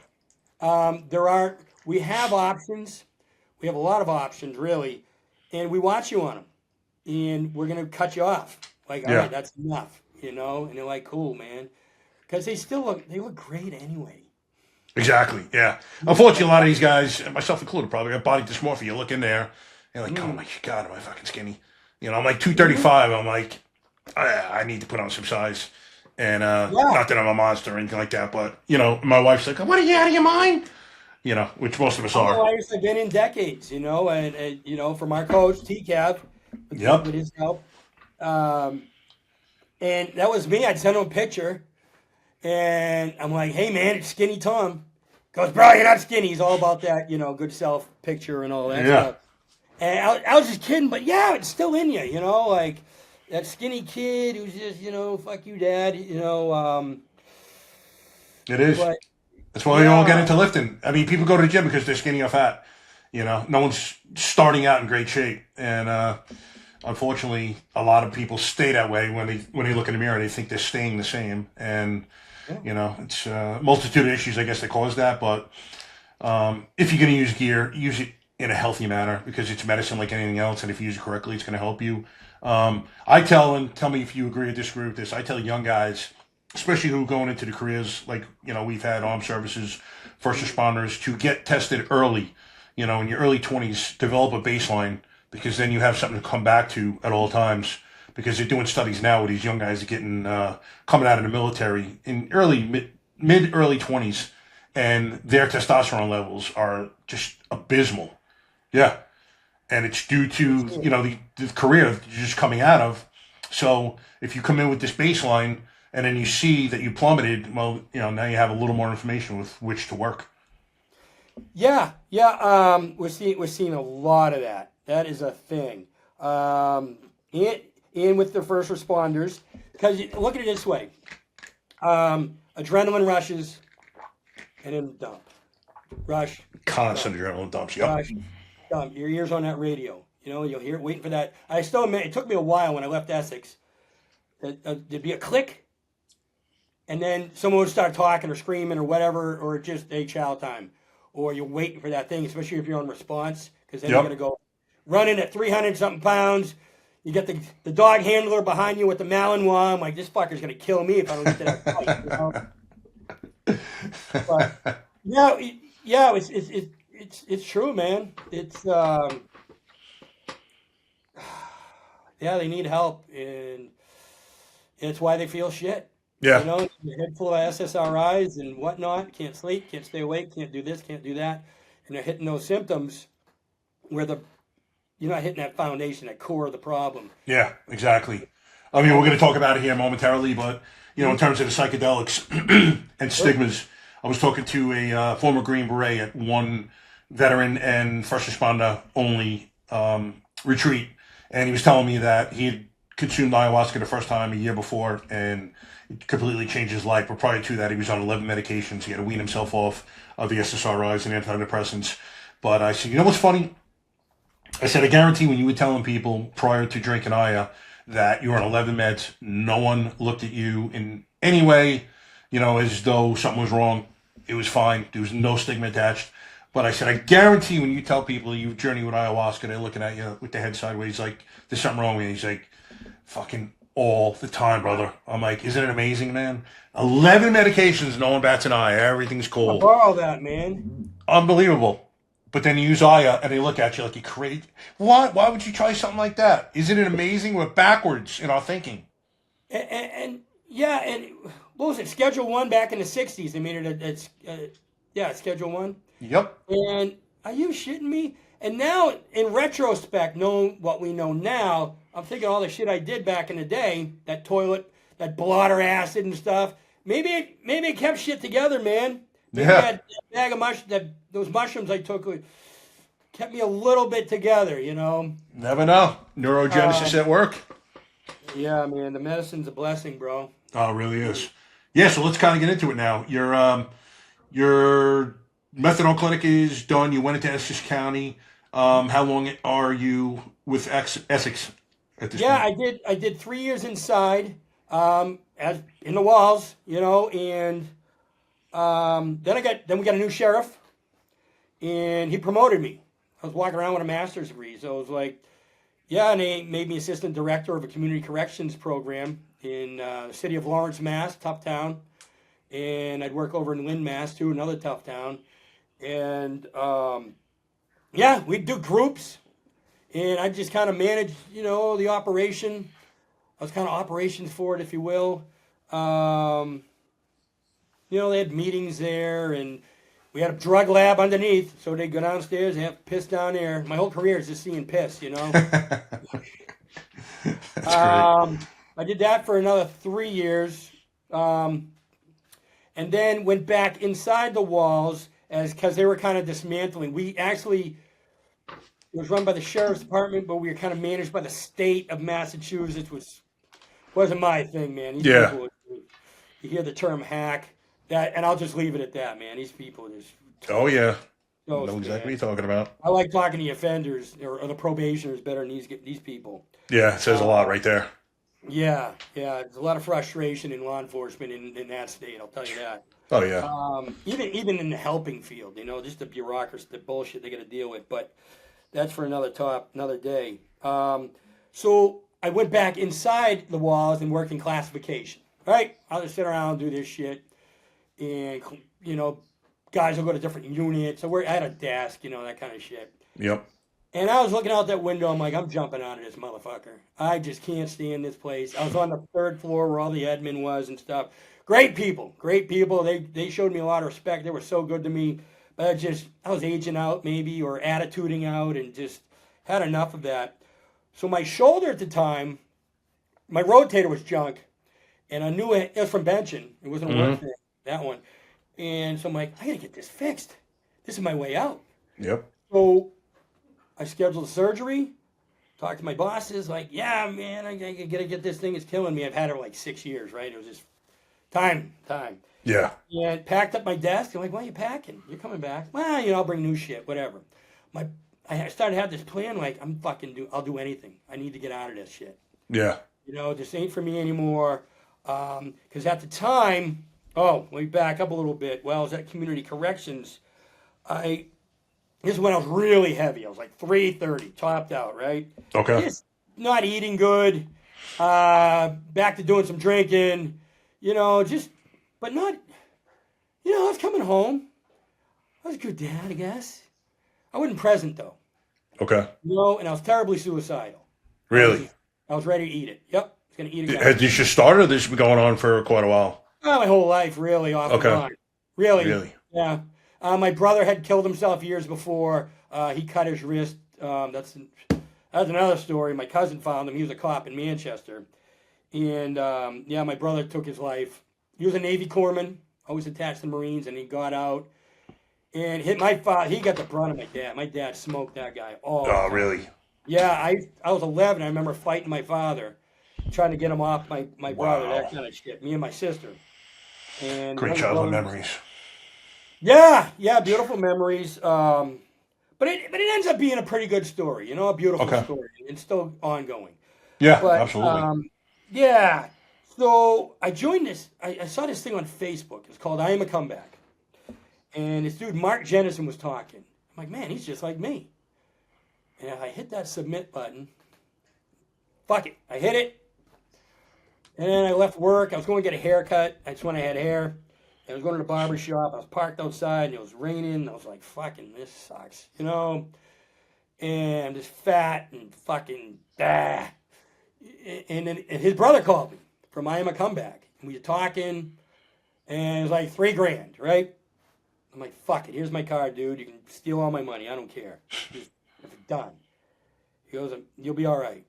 Speaker 4: We have options. We have a lot of options, really, and we watch you on them, and we're gonna cut you off. Like, all right, that's enough, And they're like, cool, man, because they look great anyway.
Speaker 3: Exactly, yeah. Unfortunately, a lot of these guys, myself included, probably got body dysmorphia. You look in there, and like, oh my God, am I fucking skinny? I'm like 235. I'm like, I need to put on some size, and not that I'm a monster or anything like that, but my wife's like, what are you out of your mind? Which most of us are.
Speaker 4: I've been in decades, and from our coach, TCAV, with his help. And that was me. I'd send him a picture, and I'm like, hey, man, it's Skinny Tom. He goes, bro, you're not skinny. He's all about that, good self picture and all that stuff. And I was just kidding, but yeah, it's still in you, you know, like that skinny kid who's just, you know, fuck you, dad, you know.
Speaker 3: It is.
Speaker 4: But
Speaker 3: That's why we all get
Speaker 4: yeah,
Speaker 3: into lifting. I mean, people go to the gym because they're skinny or fat. You know, no one's starting out in great shape, and unfortunately, a lot of people stay that way when they look in the mirror. They think they're staying the same, and you know, it's a multitude of issues, I guess, that cause that. But if you're going to use gear, use it in a healthy manner because it's medicine like anything else, and if you use it correctly, it's going to help you. I tell, and tell me if you agree or disagree with this, I tell young guys, especially who are going into the careers like, you know, we've had armed services, first responders, to get tested early, you know, in your early 20s, develop a baseline because then you have something to come back to at all times. Because they're doing studies now with these young guys getting coming out of the military in mid early 20s, and their testosterone levels are just abysmal. Yeah, and it's due to, you know, the career that you're just coming out of. So if you come in with this baseline and then you see that you plummeted, well, you know, now you have a little more information with which to work.
Speaker 4: yeah. We're seeing a lot of that. That is a thing. And with the first responders, because look at it this way: adrenaline rushes, and then dump, rush,
Speaker 3: Constant adrenaline dumps. Yep.
Speaker 4: rush, dump. Your ears on that radio. You know, you'll hear it waiting for that. I still admit it took me a while when I left Essex. There'd be a click, and then someone would start talking or screaming or whatever, or just chow time, or you're waiting for that thing, especially if you're on response, because then you're gonna go running at 300 something pounds. You get the dog handler behind you with the Malinois. I'm like, this fucker's gonna kill me if I don't get to that fight. You know? But yeah, it's true, man. It's yeah, they need help, and it's why they feel shit.
Speaker 3: Yeah.
Speaker 4: You know, a head full of SSRIs and whatnot. Can't sleep, can't stay awake, can't do this, can't do that, and they're hitting those symptoms where you're not hitting that foundation, that core of the problem.
Speaker 3: Yeah, exactly. I mean, we're going to talk about it here momentarily, but, you know, in terms of the psychedelics and stigmas, I was talking to a former Green Beret at one veteran and first responder only retreat, and he was telling me that he had consumed ayahuasca the first time a year before, and it completely changed his life. But prior to that, he was on 11 medications. He had to wean himself off of the SSRIs and antidepressants. But I said, you know what's funny? I said, I guarantee when you were telling people prior to drinking Aya that you were on 11 meds, no one looked at you in any way, you know, as though something was wrong. It was fine. There was no stigma attached. But I said, I guarantee when you tell people you've journeyed with ayahuasca, they're looking at you with their head sideways like, there's something wrong with you. He's like, fucking all the time, brother. I'm like, isn't it amazing, man? 11 medications, no one bats an eye. Everything's cool.
Speaker 4: I'll borrow that, man.
Speaker 3: Unbelievable. But then you use Aya and they look at you like you're crazy. What? Why would you try something like that? Isn't it amazing? We're backwards in our thinking.
Speaker 4: And what was it? Schedule 1 back in the 60s. They made it Schedule 1.
Speaker 3: Yep.
Speaker 4: And are you shitting me? And now, in retrospect, knowing what we know now, I'm thinking all the shit I did back in the day, that toilet, that blotter acid and stuff. Maybe it kept shit together, man. Maybe that bag of those mushrooms I took kept me a little bit together, you know.
Speaker 3: Never know. Neurogenesis at work.
Speaker 4: Yeah, man. The medicine's a blessing, bro.
Speaker 3: Oh, it really is. Yeah, so let's kind of get into it now. Your methadone clinic is done. You went into Essex County. How long are you with Essex at this point?
Speaker 4: I did 3 years inside, as in the walls, you know, and then we got a new sheriff, and he promoted me. I was walking around with a master's degree, so it was like, yeah, and they made me assistant director of a community corrections program in the city of Lawrence, Mass, tough town, and I'd work over in Lynn, Mass, too, another tough town, and we'd do groups, and I just kind of managed, you know, the operation. I was kind of operations for it, if you will. You know, they had meetings there, and we had a drug lab underneath, so they'd go downstairs and have piss down there. My whole career is just seeing piss, you know.
Speaker 3: That's great.
Speaker 4: I did that for another 3 years, and then went back inside the walls because they were kind of dismantling. It was run by the sheriff's department, but we were kind of managed by the state of Massachusetts, which wasn't my thing, man. These people, you hear the term hack, and I'll just leave it at that, man. These people just...
Speaker 3: Oh, yeah.
Speaker 4: Know
Speaker 3: exactly what you're talking about.
Speaker 4: I like talking to the offenders or the probationers better than these people.
Speaker 3: Yeah, it says a lot right there.
Speaker 4: Yeah. There's a lot of frustration in law enforcement in that state, I'll tell you that.
Speaker 3: Oh, yeah.
Speaker 4: Even in the helping field, just the bureaucracy, the bullshit they got to deal with. But that's for another day. So I went back inside the walls and worked in classification. Right? I'll just sit around and do this shit. And, guys will go to different units. So I had a desk, that kind of shit.
Speaker 3: Yep.
Speaker 4: And I was looking out that window. I'm like, I'm jumping out of this motherfucker. I just can't stand this place. I was on the 3rd floor where all the admin was and stuff. Great people. They showed me a lot of respect. They were so good to me. But I was aging out maybe or attituding out and just had enough of that. So my shoulder at the time, my rotator was junk. And I knew it was from benching. It wasn't a work thing, that one. And so I'm like, I got to get this fixed. This is my way out.
Speaker 3: Yep.
Speaker 4: So I scheduled surgery, talked to my bosses, like, yeah, man, I got to get this thing. It's killing me. I've had it like 6 years, right? It was just time.
Speaker 3: Yeah.
Speaker 4: And packed up my desk. I'm like, why are you packing? You're coming back. Well, I'll bring new shit, whatever. I started to have this plan, like, I'll do anything. I need to get out of this shit.
Speaker 3: Yeah.
Speaker 4: This ain't for me anymore. Because at the time, let me back up a little bit. Well, I was at Community Corrections. This is when I was really heavy. I was like 330, topped out, right?
Speaker 3: Okay.
Speaker 4: Just not eating good. Back to doing some drinking. But not, I was coming home. I was a good dad, I guess. I wasn't present, though.
Speaker 3: Okay.
Speaker 4: And I was terribly suicidal.
Speaker 3: Really?
Speaker 4: I was ready to eat it. Yep. I was going to eat it again.
Speaker 3: Has this just started or this has been going on for quite a while?
Speaker 4: My whole life, really, off and on. Really? Yeah. My brother had killed himself years before. He cut his wrist. That's another story. My cousin found him. He was a cop in Manchester. And, my brother took his life. He was a Navy corpsman, always attached to the Marines, and he got out and hit my father. He got the brunt of my dad. My dad smoked that guy. Oh,
Speaker 3: really?
Speaker 4: Yeah, I was 11. I remember fighting my father, trying to get him off my brother, that kind of shit. Me and my sister. And
Speaker 3: great childhood memories.
Speaker 4: Yeah, beautiful memories. But it ends up being a pretty good story, a beautiful story. It's still ongoing.
Speaker 3: Yeah, absolutely.
Speaker 4: Yeah. So I joined this. I saw this thing on Facebook. It's called IAMACOMEBACK. And this dude, Mark Jennison, was talking. I'm like, man, he's just like me. And I hit that submit button. Fuck it. I hit it. And then I left work. I was going to get a haircut. That's when I had hair. I was going to the barber shop. I was parked outside, and it was raining. I was like, fucking, this sucks, And I'm just fat and fucking, And then his brother called me from IAMACOMEBACK. And we were talking, and it was like $3,000, right? I'm like, fuck it. Here's my card, dude. You can steal all my money. I don't care. Just done. He goes, you'll be all right.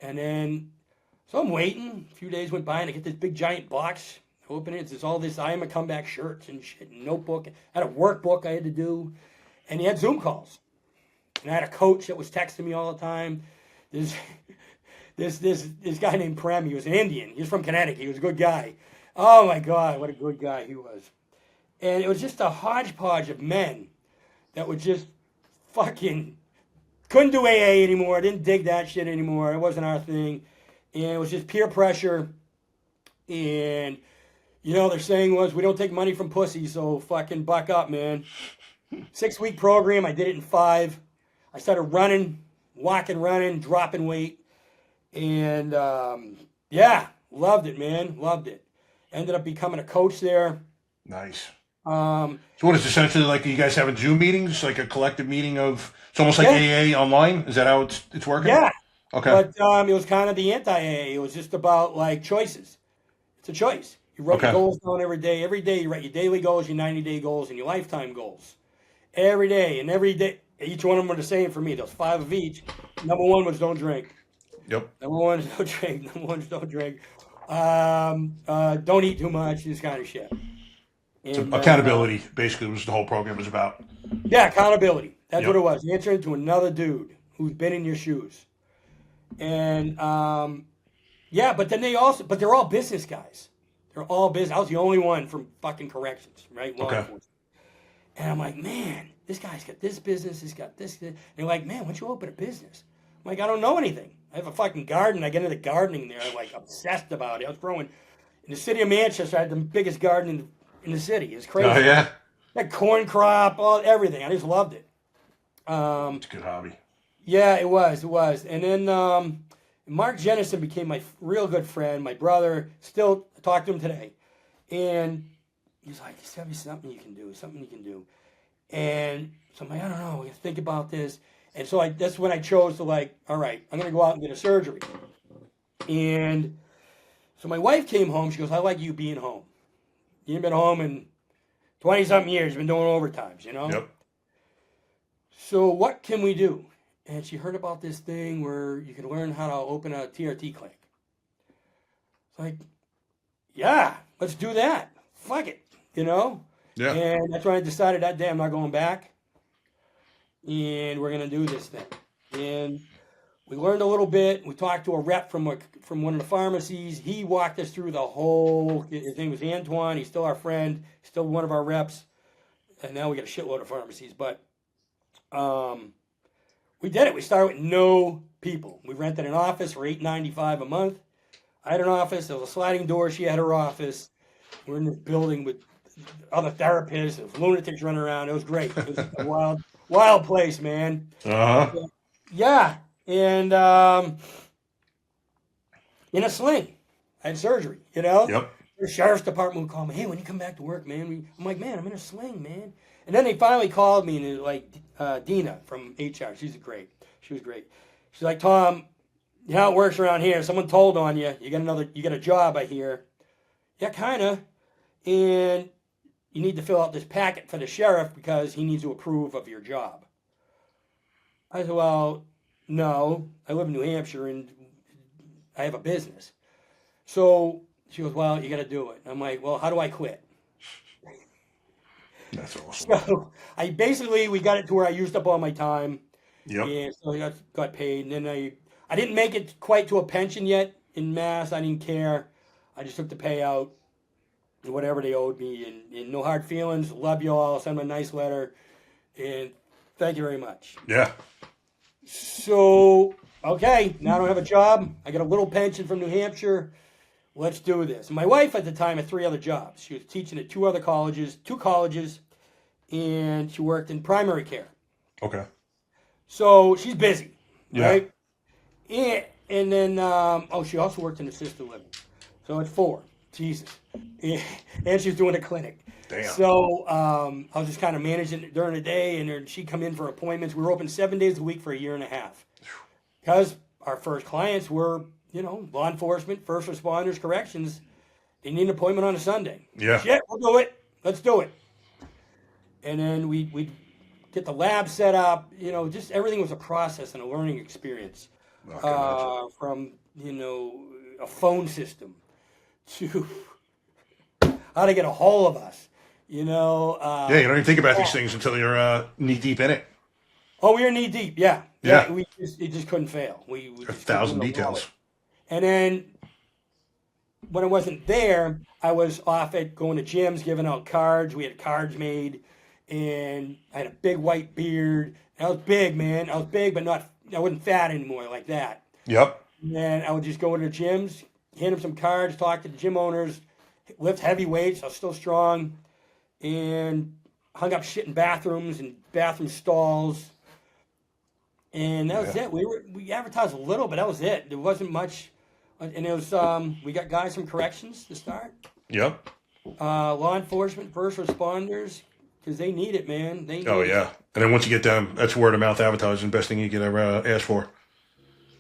Speaker 4: And then, so I'm waiting. A few days went by, and I get this big giant box. I open it. There's all this IAMACOMEBACK shirts and shit, and notebook. I had a workbook I had to do, and he had Zoom calls. And I had a coach that was texting me all the time. This guy named Prem. He was an Indian. He was from Connecticut. He was a good guy. Oh my God, what a good guy he was. And it was just a hodgepodge of men that would just fucking couldn't do AA anymore. Didn't dig that shit anymore. It wasn't our thing. And it was just peer pressure. And, their saying was, we don't take money from pussies, so fucking buck up, man. 6-week program. I did it in 5. I started running, running, dropping weight. And, loved it, man. Loved it. Ended up becoming a coach there.
Speaker 3: Nice. So what is essentially like you guys having Zoom meetings, like a collective meeting of, it's almost like AA online? Is that how it's working?
Speaker 4: Yeah.
Speaker 3: Okay.
Speaker 4: But it was kind of the anti-AA. It was just about like choices. It's a choice. You write your goals down every day. Every day you write your daily goals, your 90-day goals, and your lifetime goals. Every day. And every day, each one of them were the same for me. There was 5 of each. Number 1 was don't drink.
Speaker 3: Yep.
Speaker 4: Number 1 is don't drink. Number 1 is don't drink. Don't eat too much, this kind of shit. And,
Speaker 3: so accountability, basically, was the whole program was about.
Speaker 4: Yeah, accountability. That's what it was. Answering to another dude who's been in your shoes. And yeah, but then but they're all business guys. They're all business. I was the only one from fucking corrections, right? Law enforcement. And I'm like, man, this guy's got this business. He's got this. And they're like, man, why don't you open a business? I'm like, I don't know anything. I have a fucking garden. I get into gardening there. I'm like obsessed about it. I was growing in the city of Manchester. I had the biggest garden in the city. It's crazy.
Speaker 3: Oh yeah.
Speaker 4: That corn crop, everything. I just loved it.
Speaker 3: It's a good hobby.
Speaker 4: Yeah, it was. And then Mark Jennison became my real good friend, my brother. Still talk to him today. And he's like, there's got to be something you can do. And so I'm like, I don't know. We got to think about this. And so that's when I chose to like, all right, I'm going to go out and get a surgery. And so my wife came home. She goes, I like you being home. You've been home in 20-something years. You've been doing overtimes, you know?
Speaker 3: Yep.
Speaker 4: So what can we do? And she heard about this thing where you can learn how to open a TRT clinic. It's like, yeah, let's do that. Fuck it, you know?
Speaker 3: Yeah.
Speaker 4: And that's when I decided that day I'm not going back. And we're going to do this thing. And we learned a little bit. We talked to a rep from one of the pharmacies. He walked us through the whole, his name was Antoine. He's still our friend, still one of our reps. And now we got a shitload of pharmacies. But we did it. We started with no people. We rented an office for $8.95 a month. I had an office. There was a sliding door. She had her office. We're in this building with other therapists. There was lunatics running around. It was great. It was a wild place, man.
Speaker 3: Uh-huh.
Speaker 4: Yeah. And in a sling. I had surgery, you know?
Speaker 3: Yep.
Speaker 4: The sheriff's department would call me, hey, when you come back to work, man. I'm like, man, I'm in a sling, man. And then they finally called me, and they're like, Dina from HR. She was great. She's like, Tom, you know how it works around here. Someone told on you. You got a job, I hear. Yeah, kind of. And you need to fill out this packet for the sheriff because he needs to approve of your job. I said, well, no. I live in New Hampshire, and I have a business. So she goes, well, you got to do it. I'm like, well, how do I quit?
Speaker 3: That's awesome.
Speaker 4: So we got it to where I used up all my time.
Speaker 3: Yep.
Speaker 4: And so I got paid. And then I didn't make it quite to a pension yet in Mass. I didn't care. I just took the payout, whatever they owed me. And no hard feelings. Love you all. Send them a nice letter. And thank you very much.
Speaker 3: Yeah.
Speaker 4: So, okay, now I don't have a job. I got a little pension from New Hampshire. Let's do this. And my wife at the time had 3 other jobs. She was teaching at 2 colleges, and she worked in primary care.
Speaker 3: Okay.
Speaker 4: So she's busy,
Speaker 3: yeah.
Speaker 4: Right? And then, she also worked in assisted living. So it's 4. Jesus. And she was doing a clinic.
Speaker 3: Damn.
Speaker 4: So I was just kind of managing it during the day, and she'd come in for appointments. We were open 7 days a week for a year and a half. Because our first clients were, law enforcement, first responders, corrections. They need an appointment on a Sunday.
Speaker 3: Yeah.
Speaker 4: Shit, we'll do it. Let's do it. And then we'd get the lab set up. Just everything was a process and a learning experience. From, a phone system to how to get a hold of us.
Speaker 3: You don't even think about these things until you're knee deep in it.
Speaker 4: Oh, we were knee deep. Yeah.
Speaker 3: Yeah.
Speaker 4: It just couldn't fail. We
Speaker 3: 1,000 details.
Speaker 4: And then when I wasn't there, I was off at going to gyms, giving out cards. We had cards made, and I had a big white beard. I was big, man. I was big, but I wasn't fat anymore like that.
Speaker 3: Yep.
Speaker 4: And I would just go to the gyms, hand them some cards, talk to the gym owners, lift heavy weights. I was still strong, and hung up shit in bathrooms and bathroom stalls. And that was it. We advertised a little, but that was it. There wasn't much. And it was we got guys from corrections to start.
Speaker 3: Yep.
Speaker 4: Law enforcement, first responders, because they need it, man. They need
Speaker 3: yeah.
Speaker 4: it.
Speaker 3: And then once you get them, that's word of mouth advertising, best thing you can ever ask for.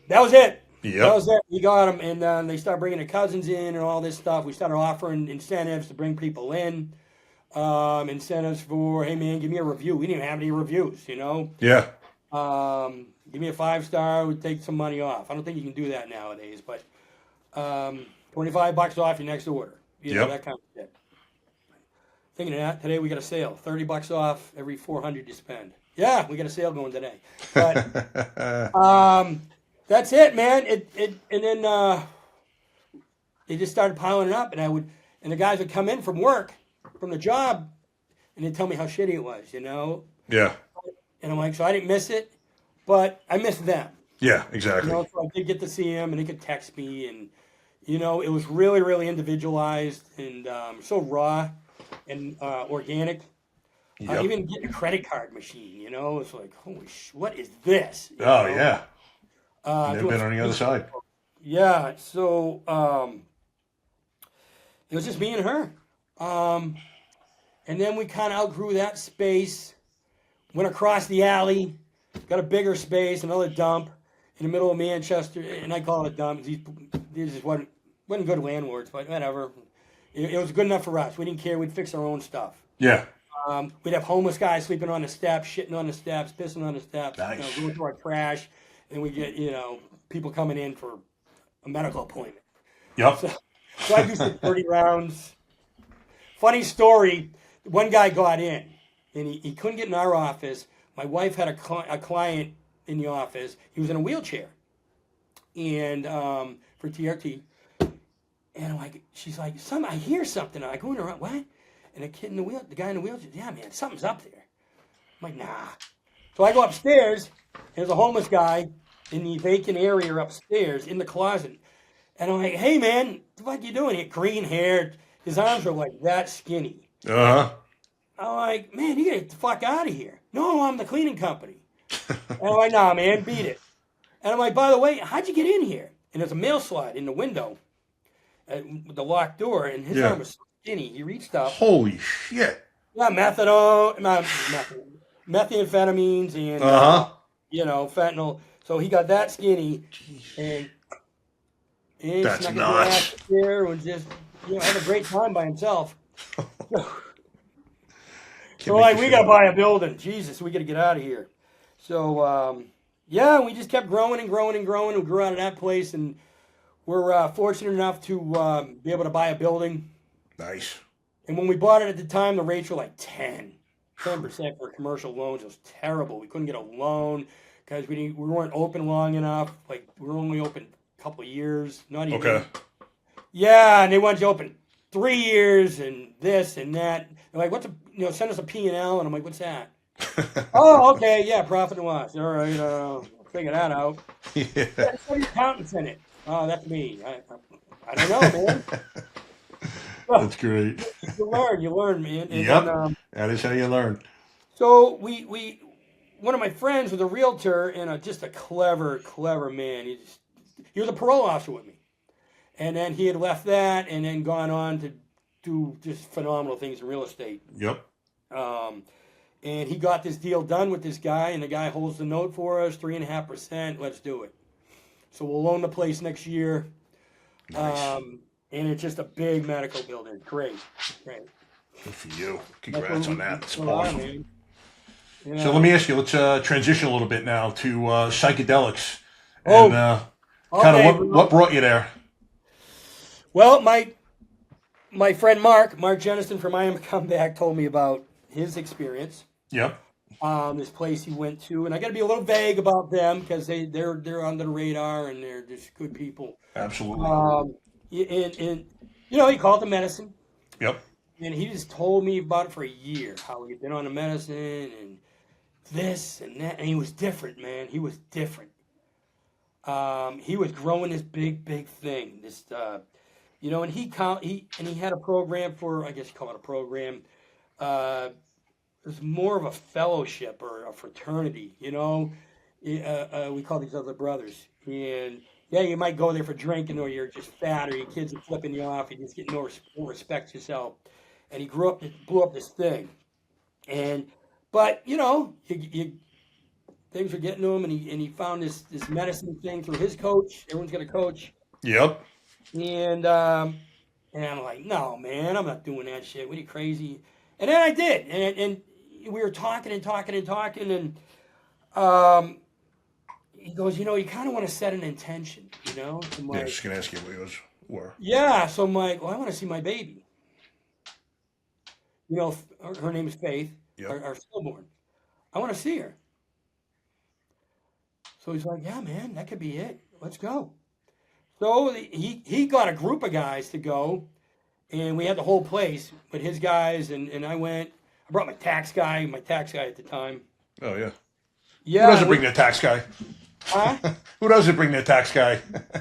Speaker 4: That was it.
Speaker 3: Yep.
Speaker 4: That was it. We got them, and they started bringing their cousins in and all this stuff. We started offering incentives to bring people in. Incentives for, hey, man, give me a review. We didn't even have any reviews,
Speaker 3: Yeah.
Speaker 4: Give me a 5-star, we'd take some money off. I don't think you can do that nowadays, but $25 off your next order. That kind of shit. Thinking of that, today we got a sale. $30 off every $400 you spend. Yeah, we got a sale going today. But that's it, man. And then they just started piling it up, and the guys would come in from work, from the job, and they'd tell me how shitty it was, you know.
Speaker 3: Yeah.
Speaker 4: And I'm like, so I didn't miss it, but I missed them.
Speaker 3: Yeah, exactly.
Speaker 4: You know, so I did get to see them, and they could text me, and you know, it was really, really individualized and so raw and organic.
Speaker 3: Yep.
Speaker 4: Even getting a credit card machine, you know, it's like, holy what is this? You
Speaker 3: Oh,
Speaker 4: know?
Speaker 3: yeah. Never been on the other side.
Speaker 4: Yeah, so it was just me and her. And then we kind of outgrew that space, went across the alley, got a bigger space, another dump in the middle of Manchester, and I call it a dump. These just wasn't good landlords, but whatever. It was good enough for us. We didn't care. We'd fix our own stuff.
Speaker 3: Yeah.
Speaker 4: We'd have homeless guys sleeping on the steps, shitting on the steps, pissing on the steps,
Speaker 3: Nice.
Speaker 4: Going through our trash, and we get, you know, people coming in for a medical appointment.
Speaker 3: Yep.
Speaker 4: So I do some 30 rounds. Funny story, one guy got in, and he couldn't get in our office. My wife had a client in the office. He was in a wheelchair, and for TRT. And I'm like, she's like, I hear something. I go in around, what? And the guy in the wheelchair, yeah, man, something's up there. I'm like, nah. So I go upstairs, and there's a homeless guy in the vacant area upstairs in the closet. And I'm like, hey, man, what the fuck you doing here? Green hair. His arms are like that skinny.
Speaker 3: Uh-huh.
Speaker 4: I'm like, man, you gotta get the fuck out of here. No, I'm the cleaning company. And I'm like, nah, man, beat it. And I'm like, by the way, how'd you get in here? And there's a mail slot in the window with the locked door, and his arm was so skinny. He reached up.
Speaker 3: Holy shit.
Speaker 4: Yeah, methadone, methamphetamines, and you know, fentanyl. So he got that skinny, and
Speaker 3: That's
Speaker 4: snuck
Speaker 3: nuts.
Speaker 4: his ass there and just, you know, had a great time by himself. So like, we gotta buy a building. Jesus, we gotta get out of here. So yeah, we just kept growing and growing and growing. We grew out of that place, and we're fortunate enough to be able to buy a building.
Speaker 3: Nice.
Speaker 4: And when we bought it at the time, the rates were like 10% for commercial loans. It was terrible. We couldn't get a loan because we weren't open long enough. Like, we were only open a couple of years. Not even.
Speaker 3: Okay.
Speaker 4: Yeah, and they wanted you open 3 years and this and that. They're like, send us a P&L. And I'm like, what's that? Oh, okay, yeah, profit and loss. All right, figure that out.
Speaker 3: Yeah.
Speaker 4: There's some accountants in it. Oh, that's me. I don't know, man.
Speaker 3: That's great.
Speaker 4: You learn, man. And
Speaker 3: Yep.
Speaker 4: then,
Speaker 3: that is how you learn.
Speaker 4: so one of my friends was a realtor and just a clever man. He was a parole officer with me. And then he had left that and then gone on to do just phenomenal things in real estate.
Speaker 3: Yep.
Speaker 4: And he got this deal done with this guy, and the guy holds the note for us, 3.5%. Let's do it. So we'll loan the place next year.
Speaker 3: Nice.
Speaker 4: And it's just a big medical building. Great.
Speaker 3: Good for you. Congrats on that. That's
Speaker 4: man.
Speaker 3: awesome.
Speaker 4: Yeah.
Speaker 3: So let me ask you, let's transition a little bit now to psychedelics.
Speaker 4: Oh,
Speaker 3: And kind of what brought you there?
Speaker 4: Well, my friend Mark Jennison from IAMACOMEBACK told me about his experience.
Speaker 3: Yep.
Speaker 4: This place he went to, and I got to be a little vague about them because they're under the radar and they're just good people.
Speaker 3: Absolutely.
Speaker 4: And you know, he called it medicine.
Speaker 3: Yep.
Speaker 4: And he just told me about it for a year, how he had been on the medicine and this and that, and he was different, man. He was different. He was growing this big thing. This, you know, and he had a program for, I guess you call it a program. It was more of a fellowship or a fraternity, you know. We call these other brothers, and yeah, you might go there for drinking, or you're just fat, or your kids are flipping you off, you just get no respect yourself. And he blew up this thing, but you know, things were getting to him, and he found this medicine thing through his coach. Everyone's got a coach.
Speaker 3: Yep.
Speaker 4: And I'm like, no, man, I'm not doing that shit. What are you, crazy? And then I did, and we were talking, and he goes, you know, you kind of want to set an intention, you know? So
Speaker 3: Yeah, just gonna ask you what yours were.
Speaker 4: Yeah, so I'm like, well, I want to see my baby. You know, her name is Faith,
Speaker 3: Yep.
Speaker 4: our stillborn. I want to see her. So he's like, yeah, man, that could be it. Let's go. So he got a group of guys to go, and we had the whole place with his guys, and I went. I brought my tax guy at the time.
Speaker 3: Oh, yeah.
Speaker 4: Yeah.
Speaker 3: Who doesn't bring their tax guy?
Speaker 4: Huh?
Speaker 3: Who doesn't bring their tax guy?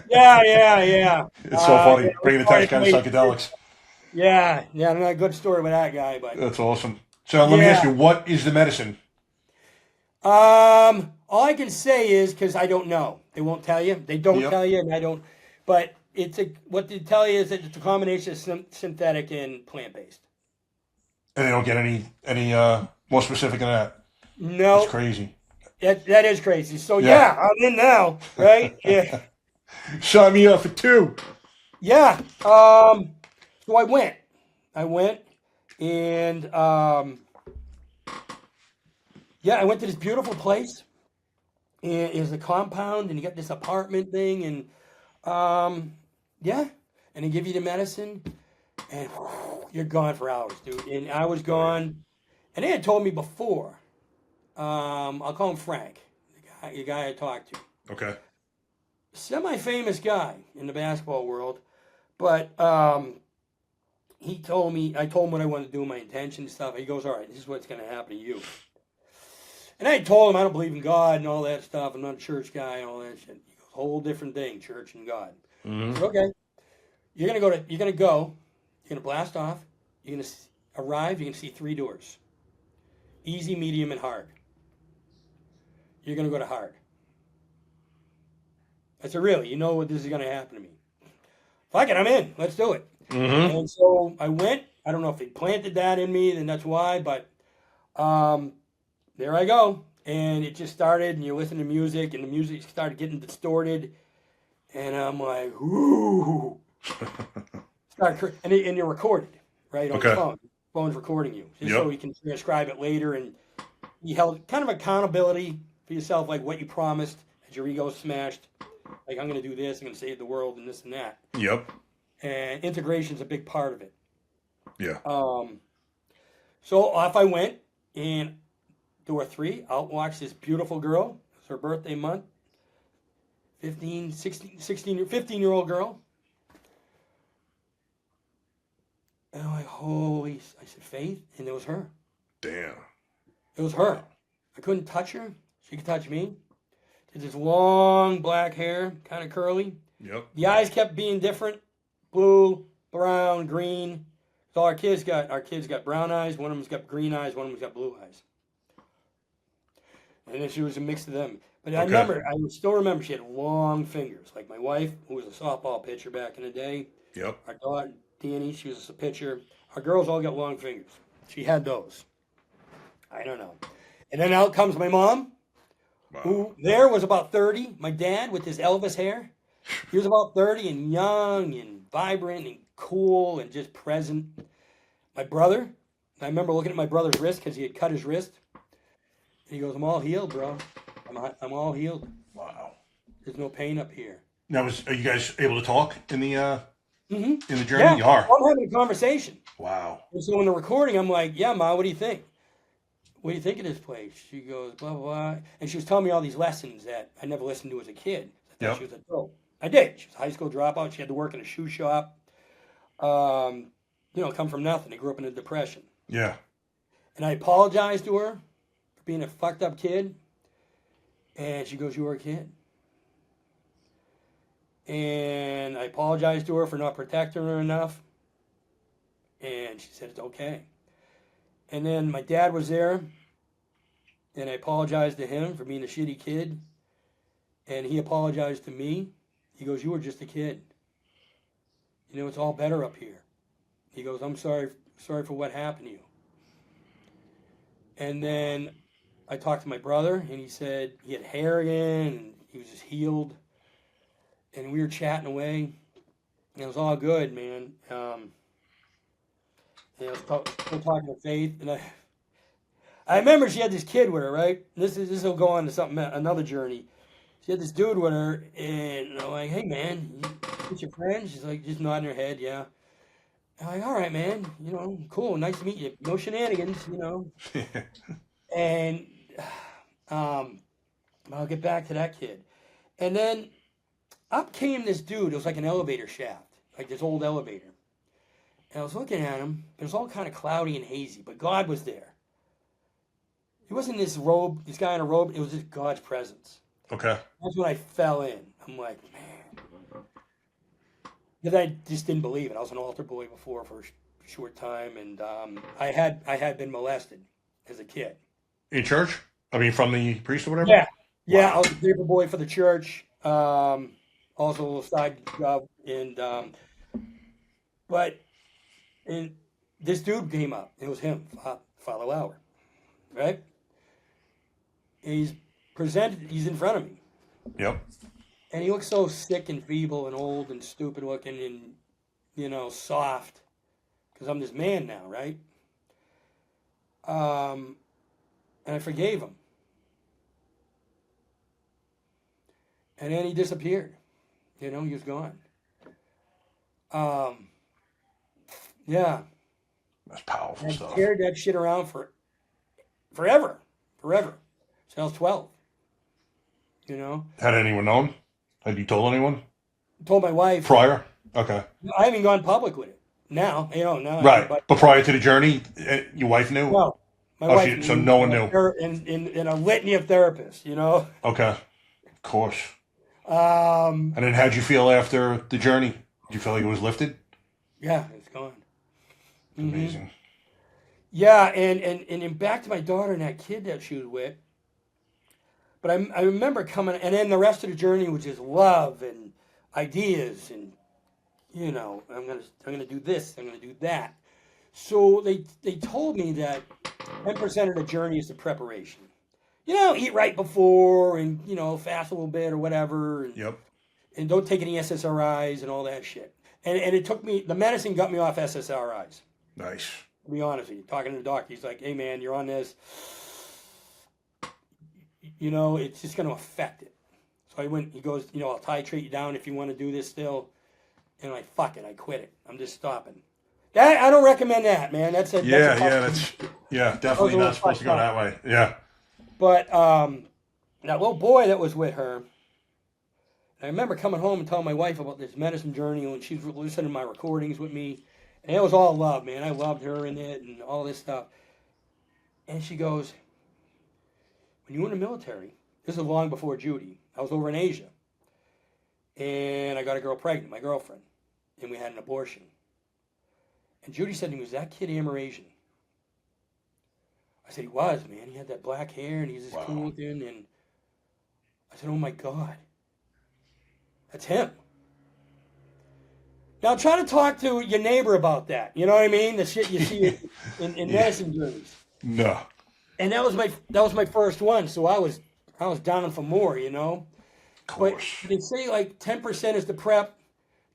Speaker 4: Yeah.
Speaker 3: It's so funny. Bringing the tax guy to psychedelics.
Speaker 4: Yeah. Not a good story with that guy, but
Speaker 3: that's awesome. So let me ask you, what is the medicine?
Speaker 4: All I can say is, because I don't know. They won't tell you. They don't tell you, and I don't. But what they tell you is that it's a combination of synthetic and plant-based.
Speaker 3: And they don't get any more specific than that?
Speaker 4: No.
Speaker 3: That's crazy.
Speaker 4: That is crazy. So, yeah, I'm in now, right? Yeah.
Speaker 3: Sign me up for 2.
Speaker 4: Yeah. So I went, and I went to this beautiful place. And it was a compound, and you got this apartment thing, and and they give you the medicine, and you're gone for hours, dude. And I was gone, and they had told me before. I'll call him Frank, the guy I talked to.
Speaker 3: Okay.
Speaker 4: Semi-famous guy in the basketball world, but I told him what I wanted to do, my intention and stuff. He goes, all right, this is what's going to happen to you. And I told him I don't believe in God and all that stuff. I'm not a church guy and all that shit. He goes, whole different thing, church and God.
Speaker 3: Mm-hmm.
Speaker 4: I said, okay. You're gonna blast off, you're gonna arrive, you're gonna see 3 doors. Easy, medium, and hard. You're gonna go to hard. I said, really? You know what this is gonna happen to me? Fuck it, I'm in. Let's do it.
Speaker 3: Mm-hmm.
Speaker 4: And so I went. I don't know if they planted that in me, then that's why, but there I go. And it just started, and you listen to music, and the music started getting distorted. And I'm like, ooh. And you're recorded, right, on the phone. The phone's recording you, just so you can transcribe it later. And you held kind of accountability for yourself, like what you promised as your ego smashed. Like, I'm going to do this, I'm going to save the world, and this and that. Yep. And integration's a big part of it.
Speaker 3: Yeah.
Speaker 4: So off I went, and door 3, out walks this beautiful girl. It's her birthday month. 15-year-old girl. And I'm like, holy, I said, Faith? And it was her.
Speaker 3: Damn.
Speaker 4: It was her. I couldn't touch her. She could touch me. She had this long black hair, kind of curly.
Speaker 3: Yep.
Speaker 4: The eyes kept being different. Blue, brown, green. So our kids got brown eyes. One of them's got green eyes. One of them's got blue eyes. And then she was a mix of them. But I still remember she had long fingers. Like my wife, who was a softball pitcher back in the day.
Speaker 3: Yep.
Speaker 4: Our daughter, Danny, she was a pitcher. Our girls all got long fingers. She had those. I don't know. And then out comes my mom, who there was about 30. My dad with his Elvis hair. He was about 30 and young and vibrant and cool and just present. My brother, I remember looking at my brother's wrist because he had cut his wrist. And he goes, I'm all healed, bro. I'm all healed.
Speaker 3: Wow.
Speaker 4: There's no pain up here.
Speaker 3: Now, are you guys able to talk in the journey?
Speaker 4: Yeah,
Speaker 3: You are.
Speaker 4: I'm having a conversation.
Speaker 3: Wow.
Speaker 4: And so in the recording, I'm like, yeah, Ma, what do you think? What do you think of this place? She goes, blah, blah, blah. And she was telling me all these lessons that I never listened to as a kid. I thought she was a dope. I did. She was a high school dropout. She had to work in a shoe shop. Come from nothing. I grew up in a depression.
Speaker 3: Yeah.
Speaker 4: And I apologized to her for being a fucked up kid. And she goes, you were a kid. And I apologized to her for not protecting her enough. And she said, it's okay. And then my dad was there. And I apologized to him for being a shitty kid. And he apologized to me. He goes, you were just a kid. It's all better up here. He goes, I'm sorry for what happened to you. And then I talked to my brother, and he said he had hair again, and he was just healed. And we were chatting away, and it was all good, man. And I was still talking to Faith, and I remember she had this kid with her, right? This will go on to another journey. She had this dude with her, and I'm like, hey, man, what's your friend? She's like, just nodding her head, yeah. I'm like, all right, man, cool, nice to meet you. No shenanigans, And I'll get back to that kid. And then up came this dude. It was like an elevator shaft, like this old elevator. And I was looking at him. It was all kind of cloudy and hazy, but God was there. He wasn't this guy in a robe. It was just God's presence.
Speaker 3: Okay.
Speaker 4: That's when I fell in. I'm like, man. Because I just didn't believe it. I was an altar boy before for a short time, and I had been molested as a kid.
Speaker 3: In church? I mean, from the priest or whatever?
Speaker 4: Yeah. Yeah, I was a paper boy for the church. Also a little side job. But this dude came up. It was him, Father Lauer. Right? He's in front of me.
Speaker 3: Yep.
Speaker 4: And he looks so sick and feeble and old and stupid looking and, soft. Because I'm this man now, right? And I forgave him. And then he disappeared. He was gone. Yeah.
Speaker 3: That's powerful stuff.
Speaker 4: I carried that shit around forever. Since I was 12.
Speaker 3: Had anyone known? Had you told anyone?
Speaker 4: Told my wife.
Speaker 3: Prior? Okay.
Speaker 4: I haven't gone public with it. Now, now.
Speaker 3: Right. But prior to the journey, your wife knew?
Speaker 4: No. My wife knew.
Speaker 3: So no one knew?
Speaker 4: In a litany of therapists,
Speaker 3: Okay. Of course.
Speaker 4: And
Speaker 3: then how'd you feel after the journey? Did you feel like it was lifted?
Speaker 4: Yeah, it's gone.
Speaker 3: Amazing.
Speaker 4: Yeah, and then back to my daughter and that kid that she was with. But I remember coming, and then the rest of the journey was just love and ideas, and I'm gonna do this, I'm gonna do that. So they told me that 10% of the journey is the preparation. Eat right before, and fast a little bit or whatever. And,
Speaker 3: yep.
Speaker 4: And don't take any SSRIs and all that shit. And it took me, the medicine got me off SSRIs.
Speaker 3: Nice.
Speaker 4: To be honest with you, talking to the doctor, he's like, hey man, you're on this. It's just going to affect it. So he goes, I'll titrate you down if you want to do this still. And I'm like, fuck it, I quit it. I'm just stopping. I don't recommend that, man. That's definitely
Speaker 3: not supposed to go that way. Yeah.
Speaker 4: But that little boy that was with her, I remember coming home and telling my wife about this medicine journey, and she was listening to my recordings with me. And it was all love, man. I loved her in it and all this stuff. And she goes, when you were in the military, this is long before Judi, I was over in Asia. And I got a girl pregnant, my girlfriend. And we had an abortion. And Judi said to me, was that kid Amerasian? I said, he was, man. He had that black hair and he's just cool looking. And I said, oh my God. That's him. Now try to talk to your neighbor about that. You know what I mean? The shit you see in medicine journeys.
Speaker 3: No.
Speaker 4: And that was my first one, so I was down for more,
Speaker 3: Of course.
Speaker 4: But they say like 10% is the prep,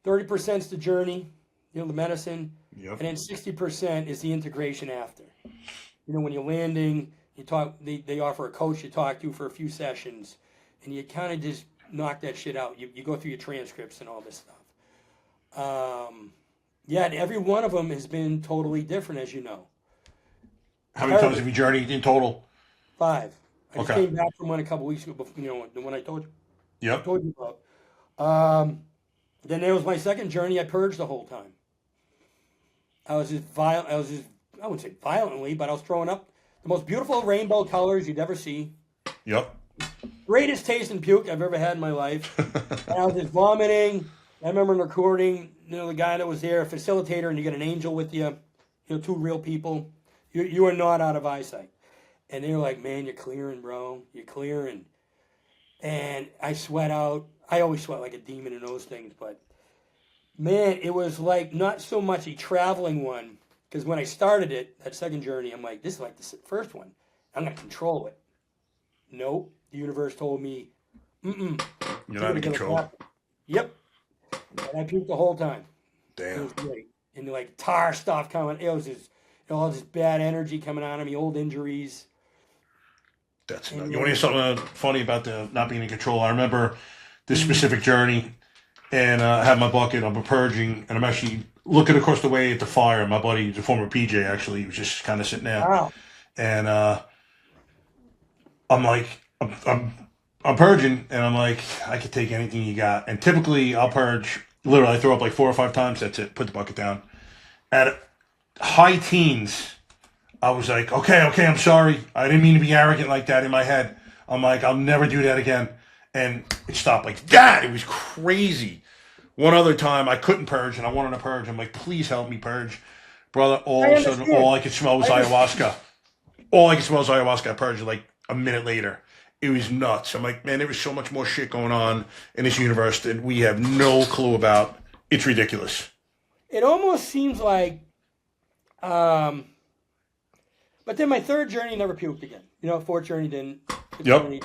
Speaker 4: 30% is the journey, the medicine,
Speaker 3: yep.
Speaker 4: And then 60% is the integration after. When you're landing, they offer a coach to talk to for a few sessions, and you kind of just knock that shit out. You go through your transcripts and all this stuff. And every one of them has been totally different, as you know.
Speaker 3: How many times have you journeyed in total?
Speaker 4: 5. I just came back from one a couple weeks ago, the one I told you.
Speaker 3: Yep.
Speaker 4: I told you about. Then there was my second journey. I purged the whole time. I was just violent. I wouldn't say violently, but I was throwing up the most beautiful rainbow colors you'd ever see.
Speaker 3: Yep.
Speaker 4: Greatest taste in puke I've ever had in my life. And I was just vomiting. I remember recording, the guy that was there, a facilitator, and you got an angel with you, 2 real people. You are not out of eyesight. And they were like, man, you're clearing, bro. You're clearing. And I sweat out. I always sweat like a demon in those things. But, man, it was like not so much a traveling one. Because when I started it, that second journey, I'm like, this is like the first one. I'm going to control it. Nope. The universe told me,
Speaker 3: You're not in control.
Speaker 4: Yep. And I puked the whole time.
Speaker 3: Damn.
Speaker 4: It was great. And like tar stuff coming. It was just all this bad energy coming out of me, old injuries.
Speaker 3: That's you want to hear something funny about the not being in control? I remember this specific journey, and I have my bucket. I'm purging, and I'm actually looking across the way at the fire. My buddy, the former PJ, actually, he was just kind of sitting there.
Speaker 4: Wow.
Speaker 3: And I'm like, I'm purging, and I'm like, I could take anything you got. And typically, I'll purge. Literally, I throw up like 4 or 5 times. That's it. Put the bucket down. At high teens, I was like, okay, I'm sorry. I didn't mean to be arrogant like that in my head. I'm like, I'll never do that again. And it stopped like that. It was crazy. One other time, I couldn't purge, and I wanted to purge. I'm like, please help me purge. Brother,
Speaker 4: I
Speaker 3: all of a sudden,
Speaker 4: understand.
Speaker 3: all I could smell was ayahuasca. All I could smell was ayahuasca. I purged like a minute later. It was nuts. I'm like, man, there was so much more shit going on in this universe that we have no clue about. It's ridiculous.
Speaker 4: It almost seems like, but then my third journey never puked again. You know, fourth journey didn't. Fifth
Speaker 3: Yep.
Speaker 4: journey.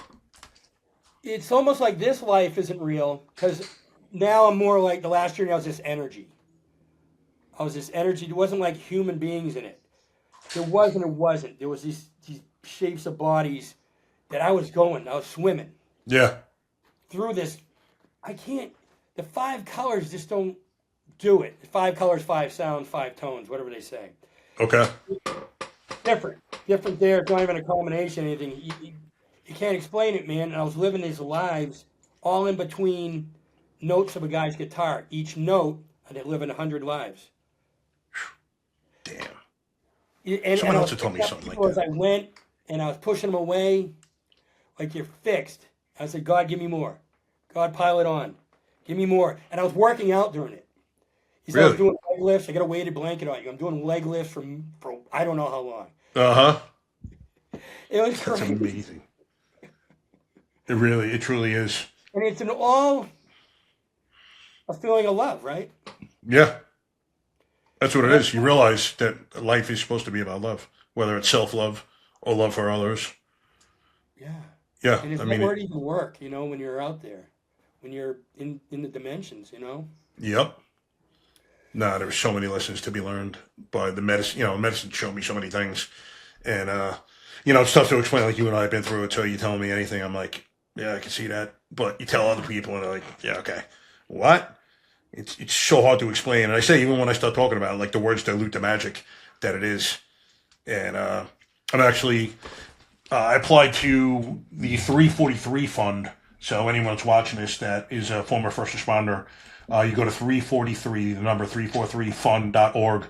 Speaker 4: It's almost like this life isn't real because now I'm more like the last journey. I was this energy. I was this energy. There wasn't like human beings in it. There wasn't. It wasn't. There was these shapes of bodies that I was going. I was swimming
Speaker 3: Yeah.
Speaker 4: through this. I can't. The 5 colors just don't do it. 5 colors, 5 sounds, 5 tones, whatever they say.
Speaker 3: Okay.
Speaker 4: Different there. It's not even a combination, anything. You can't explain it, man. And I was living these lives all in between notes of a guy's guitar. Each note, and they're living 100 lives.
Speaker 3: Damn.
Speaker 4: And
Speaker 3: Someone
Speaker 4: I
Speaker 3: else
Speaker 4: was
Speaker 3: had told me
Speaker 4: picking up
Speaker 3: something like
Speaker 4: people as
Speaker 3: that.
Speaker 4: I went, and I was pushing them away, like you're fixed. I said, God, give me more. God, pile it on. Give me more. And I was working out during it. He said, I was
Speaker 3: Really?
Speaker 4: doing leg lifts. I got a weighted blanket on you. I'm doing leg lifts for I don't know how long.
Speaker 3: Uh-huh.
Speaker 4: It was
Speaker 3: That's
Speaker 4: crazy.
Speaker 3: amazing. It truly is.
Speaker 4: And it's an all a feeling of love, right?
Speaker 3: Yeah. That's what it is. You realize that life is supposed to be about love, whether it's self-love or love for others.
Speaker 4: Yeah.
Speaker 3: Yeah.
Speaker 4: And if
Speaker 3: I
Speaker 4: that
Speaker 3: mean,
Speaker 4: word even work, you know, when you're out there, when you're in the dimensions, you know?
Speaker 3: yep. No, there were so many lessons to be learned by the medicine. Medicine showed me so many things. And, it's tough to explain. Like you and I have been through it. So you telling me anything, I'm like, yeah, I can see that. But you tell other people and they're like, yeah, okay. What? It's so hard to explain. And I say, even when I start talking about it, like the words dilute the magic that it is. And I'm actually, I applied to the 343 fund. So anyone that's watching this that is a former first responder, you go to 343, the number 343fund.org,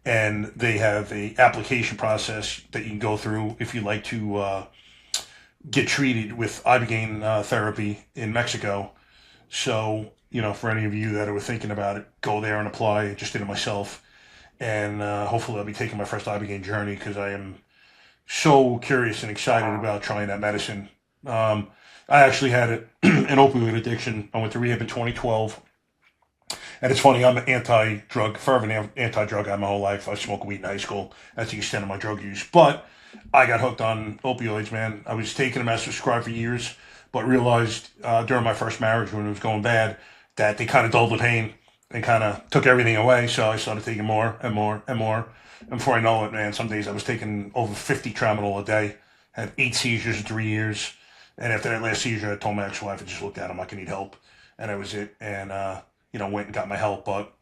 Speaker 3: and they have a application process that you can go through if you'd like to get treated with ibogaine therapy in Mexico. So, for any of you that are thinking about it, go there and apply. I just did it myself. And hopefully I'll be taking my first ibogaine journey because I am so curious and excited about trying that medicine. I actually had an opioid addiction. I went to rehab in 2012. And it's funny, I'm an fervent anti-drug guy my whole life. I smoked weed in high school. That's the extent of my drug use. But I got hooked on opioids, man. I was taking them as prescribed for years, but realized during my first marriage when it was going bad that they kind of dulled the pain and kind of took everything away. So I started taking more and more and more. And before I know it, man, some days I was taking over 50 tramadol a day, had 8 seizures in 3 years. And after that last seizure, I told my ex-wife, I just looked at him like I need help. And that was it. And, went and got my help. But,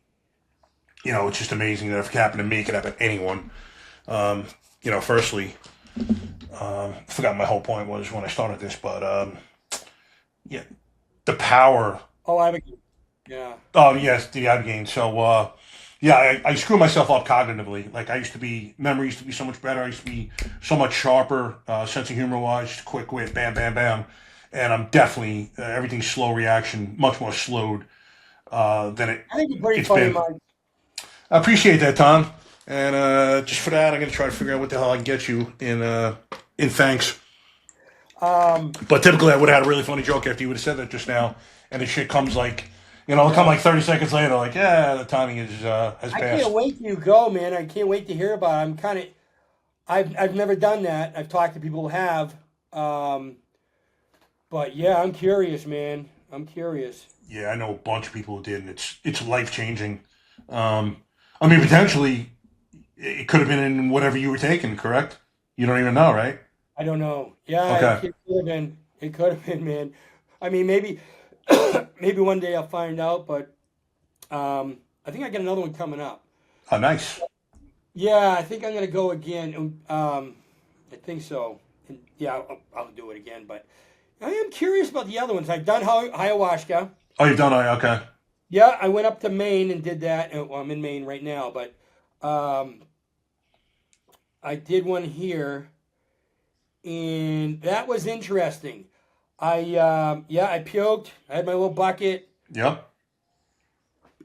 Speaker 3: it's just amazing that if it happened to me, it could happen to anyone. Firstly, I forgot my whole point was when I started this, but, the power.
Speaker 4: Oh, yeah.
Speaker 3: Oh, yes, the ibogaine. So, I screw myself up cognitively. Like, memory used to be so much better. I used to be so much sharper, sense of humor wise, quick wit, bam, bam, bam. And I'm definitely, everything's slow reaction, much more slowed than it.
Speaker 4: I think you're pretty
Speaker 3: It's
Speaker 4: funny,
Speaker 3: been.
Speaker 4: Mike.
Speaker 3: I appreciate that, Tom. And just for that, I'm going to try to figure out what the hell I can get you in thanks. But typically, I would have had a really funny joke after you would have said that just now. And the shit comes like, it'll come like 30 seconds later, like, yeah, the timing has passed.
Speaker 4: I can't wait till you go, man. I can't wait to hear about it. I've never done that. I've talked to people who have. But yeah, I'm curious, man. I'm curious.
Speaker 3: Yeah, I know a bunch of people who did, and it's life changing. Potentially, it could have been in whatever you were taking, correct? You don't even know, right?
Speaker 4: I don't know. Yeah,
Speaker 3: Okay.
Speaker 4: it could have been. It could have been, man. I mean, maybe one day I'll find out, but I think I got another one coming up.
Speaker 3: Oh, nice.
Speaker 4: Yeah, I think I'm gonna go again. I think so. And yeah, I'll do it again. But I am curious about the other ones. I've done ayahuasca.
Speaker 3: Oh, you've done okay.
Speaker 4: Yeah, I went up to Maine and did that. Well, I'm in Maine right now, but I did one here, and that was interesting. I puked. I had my little bucket.
Speaker 3: Yep.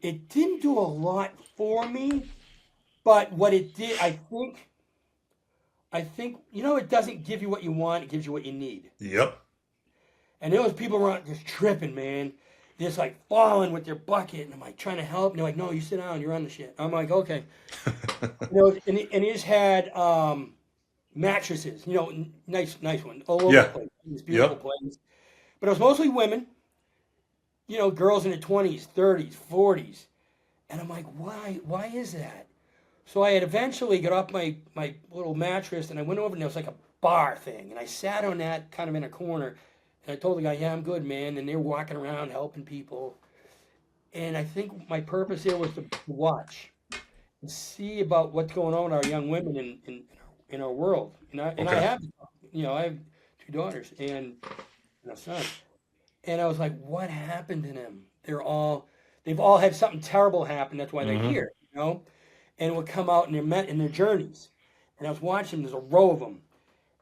Speaker 4: It didn't do a lot for me, but what it did, I think, it doesn't give you what you want, it gives you what you need.
Speaker 3: Yep.
Speaker 4: And there was people around just tripping, man. Just like falling with their bucket, and I'm like trying to help, and they're like, "No, you sit down, you're on the shit." I'm like, "Okay." And he just had mattresses, nice one, all over the place. This beautiful place, but it was mostly women, girls in their 20s, 30s, 40s, and I'm like, why is that? So I had eventually got off my little mattress, and I went over, and there was like a bar thing, and I sat on that kind of in a corner. And I told the guy, "Yeah, I'm good, man." And they're walking around helping people. And I think my purpose here was to watch and see about what's going on with our young women in our world. I have, I have 2 daughters and a son. And I was like, what happened to them? They've all had something terrible happen. That's why they're here, And it would come out in their journeys. And I was watching, there's a row of them.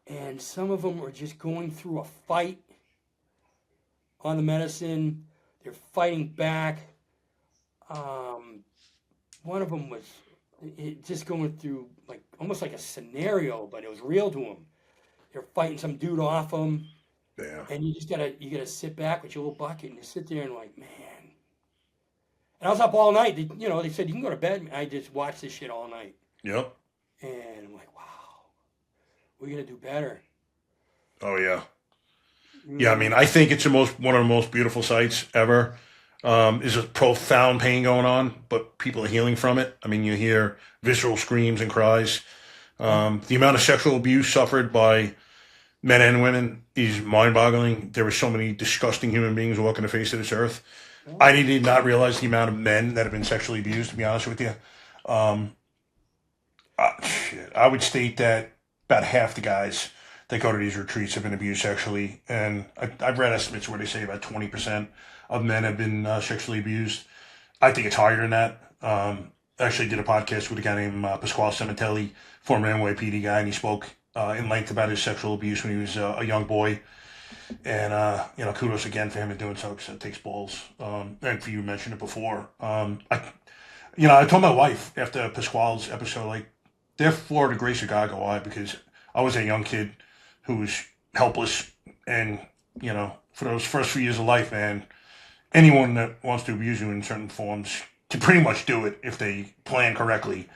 Speaker 4: And some of them were just going through a fight on the medicine. They're fighting back. One of them was just going through almost like a scenario, but it was real to them. They're fighting some dude off them.
Speaker 3: Yeah.
Speaker 4: And you gotta sit back with your little bucket and you sit there and man. And I was up all night. They said you can go to bed. I just watched this shit all night.
Speaker 3: Yep.
Speaker 4: And I'm like, wow, we're gonna do better.
Speaker 3: Oh yeah. Yeah, I mean, I think it's one of the most beautiful sights ever. There's a profound pain going on, but people are healing from it. I mean, you hear visceral screams and cries. The amount of sexual abuse suffered by men and women is mind-boggling. There were so many disgusting human beings walking the face of this earth. I did not realize the amount of men that have been sexually abused, to be honest with you. I would state that about half the guys that go to these retreats have been abused sexually. And I've read estimates where they say about 20% of men have been sexually abused. I think it's higher than that. I actually did a podcast with a guy named Pasquale Cementelli, former NYPD guy, and he spoke in length about his sexual abuse when he was a young boy. And, kudos again for him in doing so, because it takes balls. And for you mentioned it before. I told my wife after Pasquale's episode, therefore the grace of God go on, because I was a young kid who was helpless. And, for those first few years of life, man, anyone that wants to abuse you in certain forms can pretty much do it if they plan correctly.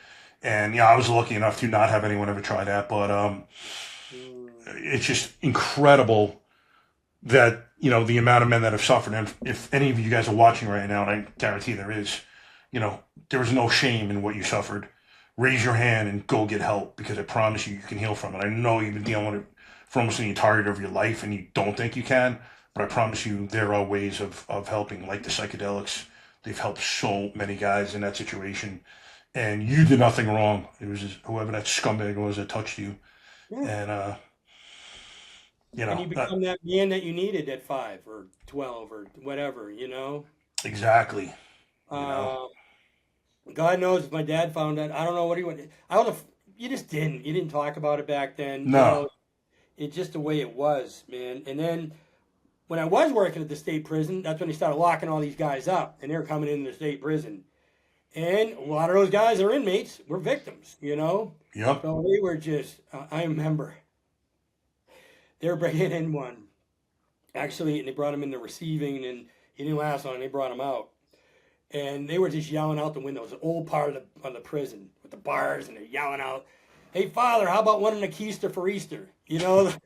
Speaker 3: And, I was lucky enough to not have anyone ever try that. But it's just incredible that, the amount of men that have suffered. And if any of you guys are watching right now, and I guarantee there is, there is no shame in what you suffered. Raise your hand and go get help, because I promise you can heal from it. I know you've been dealing with it for almost the entirety of your life and you don't think you can, but I promise you there are ways of helping, like the psychedelics. They've helped so many guys in that situation. And you did nothing wrong. It was just whoever that scumbag was that touched you. Yeah. And,
Speaker 4: and you become that man that you needed at 5 or 12 or whatever,
Speaker 3: Exactly.
Speaker 4: God knows if my dad found out. I don't know what he would. You just didn't. You didn't talk about it back then.
Speaker 3: No.
Speaker 4: It's just the way it was, man. And then when I was working at the state prison, that's when they started locking all these guys up, and they're coming into the state prison. And a lot of those guys that are inmates were victims, Yep. So they were just, I remember, they were bringing in one. Actually, and they brought him in the receiving, and he didn't last long, and they brought him out. And they were just yelling out the windows, the old part of the prison with the bars, and they're yelling out, "Hey, Father, how about one in a keister for Easter?" The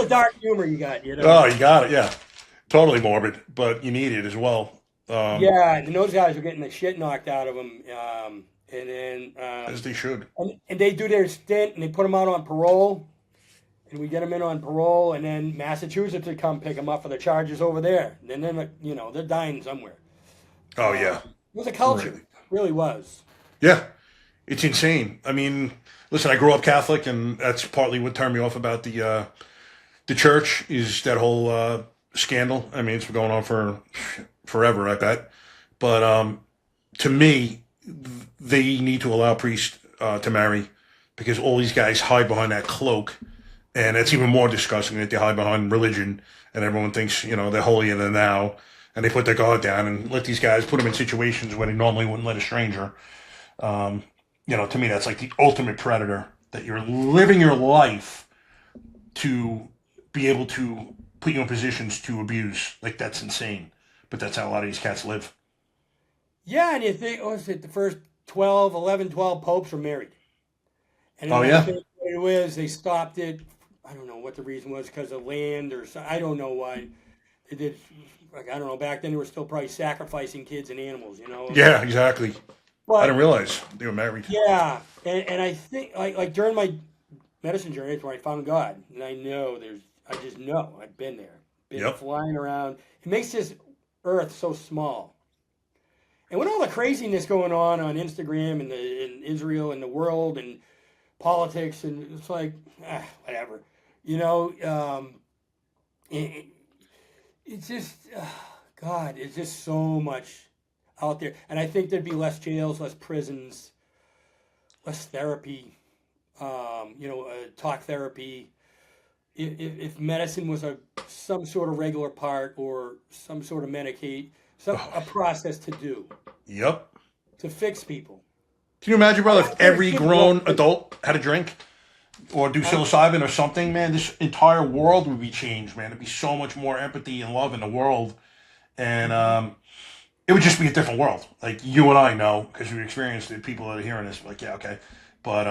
Speaker 4: dark humor you got,
Speaker 3: Oh, you got it, yeah. Totally morbid, but you need it as well.
Speaker 4: And those guys were getting the shit knocked out of them. And then...
Speaker 3: as they should.
Speaker 4: And they do their stint, and they put them out on parole. And we get them in on parole, and then Massachusetts would come pick them up for the charges over there. And then, they're dying somewhere.
Speaker 3: Oh, yeah.
Speaker 4: It was a culture. It really was.
Speaker 3: Yeah. It's insane. I mean, listen, I grew up Catholic, and that's partly what turned me off about the church is that whole scandal. I mean, it's been going on for forever, I bet. But to me, they need to allow priests to marry because all these guys hide behind that cloak. And it's even more disgusting that they hide behind religion and everyone thinks, they're holier than thou. And they put their guard down and let these guys put them in situations where they normally wouldn't let a stranger. To me, that's like the ultimate predator, that you're living your life to be able to put you in positions to abuse. Like, that's insane. But that's how a lot of these cats live.
Speaker 4: Yeah, and you think, the first 11, 12 popes were married. And
Speaker 3: Oh,
Speaker 4: I
Speaker 3: yeah.
Speaker 4: think what it was, they stopped it. I don't know what the reason was, because of land or something. I don't know why. They did, I don't know, back then they were still probably sacrificing kids and animals,
Speaker 3: Yeah, exactly.
Speaker 4: But,
Speaker 3: I didn't realize they were married.
Speaker 4: Yeah, and I think, like during my medicine journey, it's where I found God. And I just know, I've been there. Been flying around. It makes this earth so small. And with all the craziness going on Instagram and in Israel and the world and politics, and it's like, whatever. It's just, God, it's just so much out there. And I think there'd be less jails, less prisons, less therapy, talk therapy. If medicine was some sort of regular part or some sort of a process to do.
Speaker 3: Yep.
Speaker 4: To fix people.
Speaker 3: Can you imagine, brother, if every grown adult had a drink or do psilocybin or something, man, this entire world would be changed, man. There'd be so much more empathy and love in the world. And it would just be a different world. Like, you and I know, because we experienced it, people that are hearing this, like, yeah, okay. But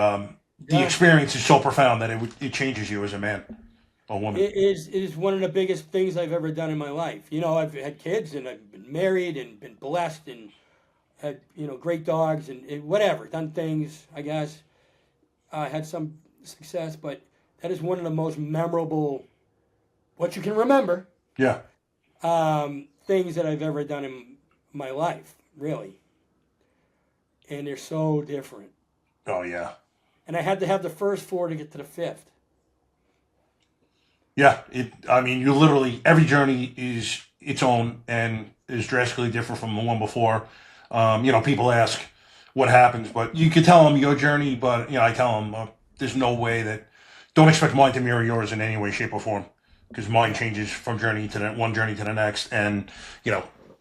Speaker 3: the experience is so profound that it changes you as a man or woman.
Speaker 4: It is one of the biggest things I've ever done in my life. I've had kids and I've been married and been blessed and had, great dogs and whatever, done things, I guess. Had some success, but that is one of the most memorable, what you can remember.
Speaker 3: Yeah.
Speaker 4: Things that I've ever done in my life, really. And they're so different.
Speaker 3: Oh, yeah.
Speaker 4: And I had to have the first 4 to get to the 5th.
Speaker 3: Yeah. You literally, every journey is its own and is drastically different from the one before. People ask what happens, but you can tell them your journey, but, I tell them there's no way don't expect mine to mirror yours in any way, shape, or form, because mine changes from one journey to the next. And,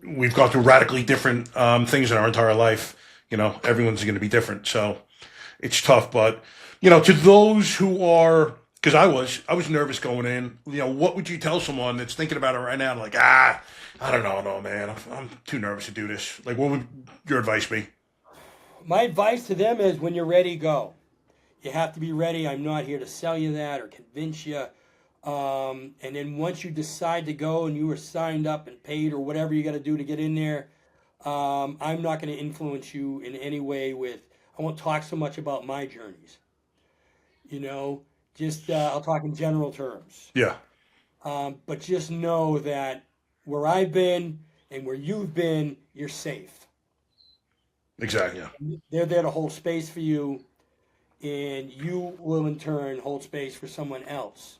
Speaker 3: we've gone through radically different things in our entire life. Everyone's going to be different. So it's tough, but, to those who are, because I was nervous going in, what would you tell someone that's thinking about it right now? Like, I don't know, no, man, I'm too nervous to do this. Like, what would your advice be?
Speaker 4: My advice to them is, when you're ready, go. You have to be ready. I'm not here to sell you that or convince you. And then once you decide to go and you are signed up and paid or whatever you got to do to get in there, I'm not going to influence you in any way I won't talk so much about my journeys. I'll talk in general terms.
Speaker 3: Yeah.
Speaker 4: But just know that where I've been and where you've been, you're safe.
Speaker 3: Exactly. Yeah.
Speaker 4: They're there to hold space for you, and you will in turn hold space for someone else.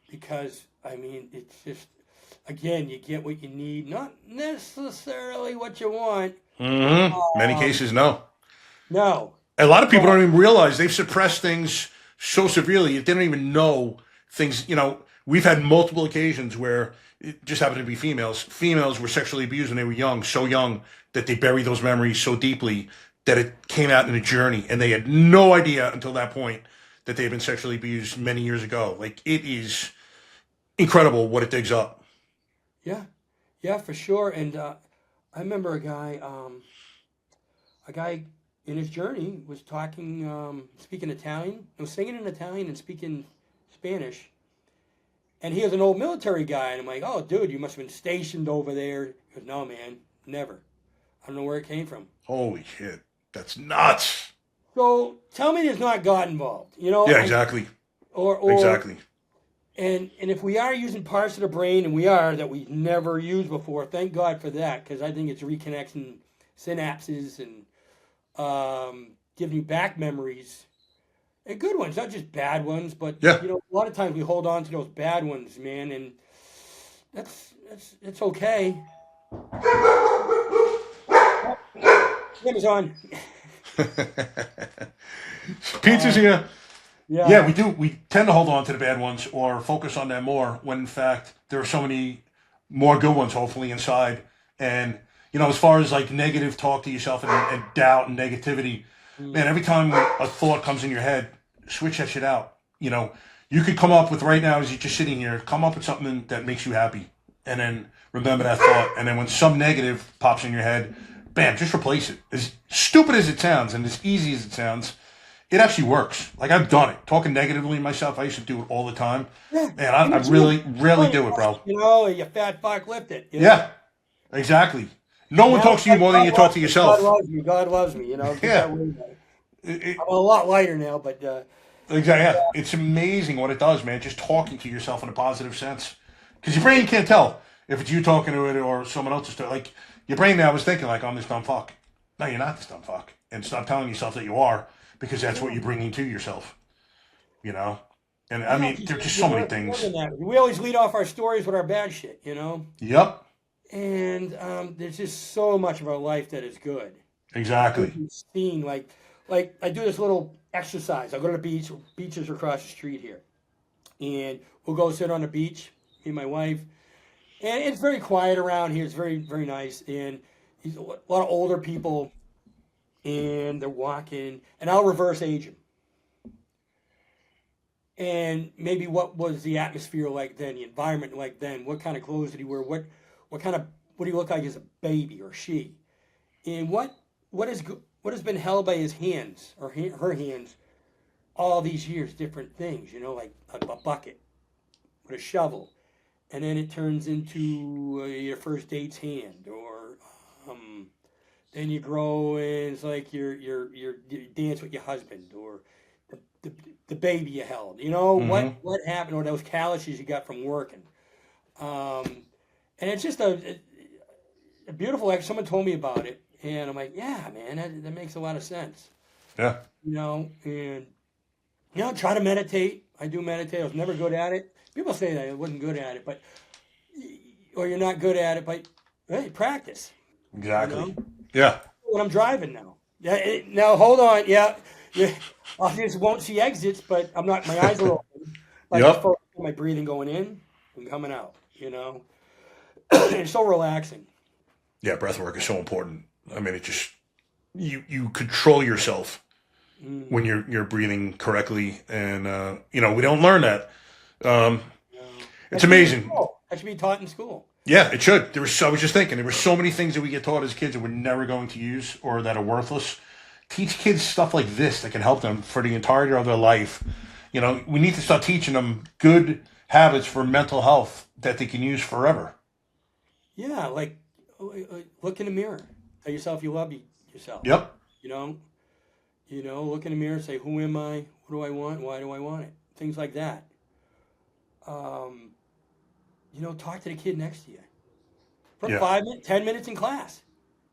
Speaker 4: Because, it's just, again, you get what you need, not necessarily what you want.
Speaker 3: Mm-hmm. Many cases, no.
Speaker 4: No.
Speaker 3: A lot of people don't even realize they've suppressed things so severely. They don't even know things. We've had multiple occasions where it just happened to be females. Females were sexually abused when they were young, so young that they buried those memories so deeply that it came out in a journey, and they had no idea until that point that they had been sexually abused many years ago. Like, it is incredible what it digs up.
Speaker 4: Yeah, for sure. And I remember a guy in his journey was talking, speaking Italian, was singing in Italian and speaking Spanish. And he was an old military guy, and I'm like, oh, dude, you must have been stationed over there. He goes, no, man, never. I don't know where it came from.
Speaker 3: Holy shit, that's nuts.
Speaker 4: So tell me there's not God involved,
Speaker 3: Yeah, exactly. Exactly.
Speaker 4: And if we are using parts of the brain, and we are, that we never used before, thank God for that, because I think it's reconnecting synapses and giving you back memories And good ones, not just bad ones, but
Speaker 3: Yeah.
Speaker 4: a lot of times we hold on to those bad ones, man, and it's okay. Amazon.
Speaker 3: Pizza's here.
Speaker 4: Yeah.
Speaker 3: Yeah, we do. We tend to hold on to the bad ones or focus on them more when, in fact, there are so many more good ones, hopefully, inside. And, as far as like negative talk to yourself and doubt and negativity, man, every time a thought comes in your head, switch that shit out. You could come up with right now, as you're just sitting here, come up with something that makes you happy. And then remember that thought. And then when some negative pops in your head, bam, just replace it. As stupid as it sounds and as easy as it sounds, it actually works. Like, I've done it. Talking negatively to myself, I used to do it all the time.
Speaker 4: Yeah.
Speaker 3: Man, I really, really do it, bro.
Speaker 4: You fat fuck, lift it.
Speaker 3: Yeah, exactly. No one talks to you more than you talk to yourself.
Speaker 4: God loves me. God loves me.
Speaker 3: Yeah.
Speaker 4: I'm a lot lighter now, but
Speaker 3: exactly. Yeah. It's amazing what it does, man. Just talking to yourself in a positive sense, because your brain can't tell if it's you talking to it or someone else is talking. Like, your brain now was thinking, like, I'm this dumb fuck. No, you're not this dumb fuck, and stop telling yourself that you are, because that's what you're bringing to yourself. And I mean, there's just so many things.
Speaker 4: We always lead off our stories with our bad shit,
Speaker 3: Yep.
Speaker 4: And there's just so much of our life that is good.
Speaker 3: Exactly.
Speaker 4: Seeing like I do this little exercise. I go to the beach. Beaches are across the street here, and we'll go sit on the beach. Me and my wife, and it's very quiet around here. It's very, very nice, and a lot of older people, and they're walking, and I'll reverse age them. And maybe what was the atmosphere like then, the environment like then? What kind of clothes did he wear? What do you look like as a baby or she? And what has been held by his hands or her hands all these years? Different things, like a bucket with a shovel, and then it turns into your first date's hand, or then you grow and it's like you dance with your husband, or the baby you held. What happened, or those calluses you got from working. And it's just a beautiful act. Someone told me about it, and I'm like, yeah, man, that makes a lot of sense.
Speaker 3: Yeah.
Speaker 4: And try to meditate. I do meditate. I was never good at it. People say that I wasn't good at it, or you're not good at it, but hey, practice.
Speaker 3: Exactly. Yeah.
Speaker 4: When I'm driving now. Yeah. Now hold on. Yeah. I just won't see exits, but I'm not. My eyes are open. Yep. My breathing going in and coming out. It's so relaxing.
Speaker 3: Yeah, breath work is so important. I mean, it just you control yourself when you're breathing correctly, and we don't learn that. It's amazing.
Speaker 4: That should be taught in school.
Speaker 3: Yeah, it should. I was just thinking, there were so many things that we get taught as kids that we're never going to use or that are worthless. Teach kids stuff like this that can help them for the entirety of their life. We need to start teaching them good habits for mental health that they can use forever.
Speaker 4: Yeah, like look in the mirror. Tell yourself you love yourself.
Speaker 3: Yep.
Speaker 4: Look in the mirror and say, who am I? What do I want? Why do I want it? Things like that. Talk to the kid next to you. For 10 minutes in class.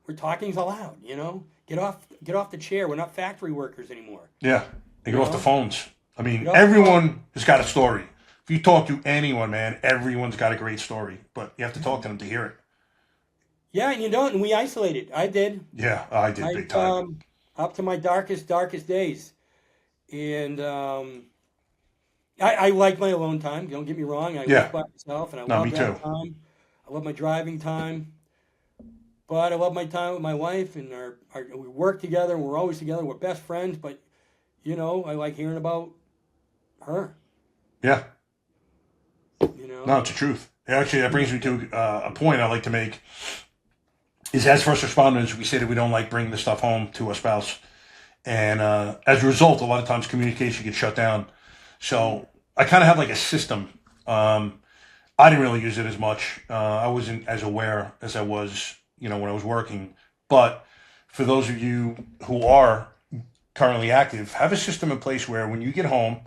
Speaker 4: We're talking aloud, Get off the chair. We're not factory workers anymore.
Speaker 3: Yeah. And get off the phones. I mean, everyone has got a story. If you talk to anyone, man, everyone's got a great story. But you have to talk to them to hear it. Yeah,
Speaker 4: and you don't. And we isolated. I did.
Speaker 3: Yeah, I did big time.
Speaker 4: Up to my darkest days. And I like my alone time. Don't get me wrong. I work by myself, and I love that time. I love my driving time. But I love my time with my wife, and we work together, and we're always together. We're best friends, but, I like hearing about her.
Speaker 3: Yeah. No, it's the truth. Actually, that brings me to a point I like to make, is as first responders, we say that we don't like bringing the stuff home to a spouse. And as a result, a lot of times communication gets shut down. So I kind of have like a system. I didn't really use it as much. I wasn't as aware as I was, when I was working. But for those of you who are currently active, have a system in place where when you get home,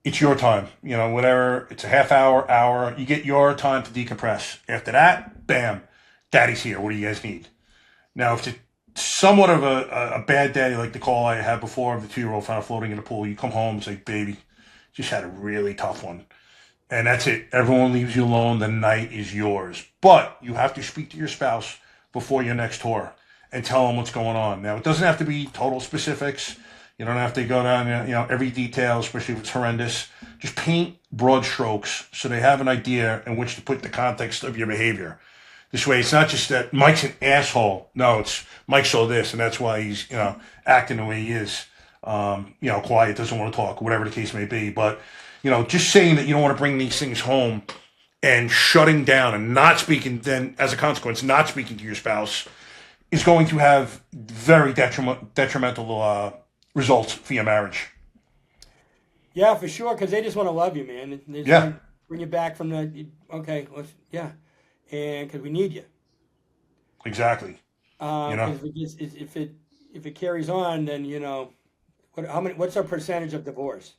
Speaker 3: it's your time. Whatever, it's a half hour, you get your time to decompress. After that, bam, daddy's here. What do you guys need? Now, if it's somewhat of a bad day, like the call I had before of the 2-year-old found floating in the pool. You come home, it's like, baby, just had a really tough one. And that's it. Everyone leaves you alone. The night is yours. But you have to speak to your spouse before your next tour and tell them what's going on. Now, it doesn't have to be total specifics. You don't have to go down, every detail, especially if it's horrendous. Just paint broad strokes so they have an idea in which to put the context of your behavior. This way, it's not just that Mike's an asshole. No, it's Mike saw this, and that's why he's, acting the way he is. Quiet, doesn't want to talk, whatever the case may be. But, just saying that you don't want to bring these things home and shutting down and not speaking, then as a consequence, not speaking to your spouse is going to have very detrimental results for your marriage.
Speaker 4: Yeah, for sure, because they just want to love you, man. They just want to bring you back from the, and because we need you.
Speaker 3: Exactly.
Speaker 4: If it carries on, then what's our percentage of divorce?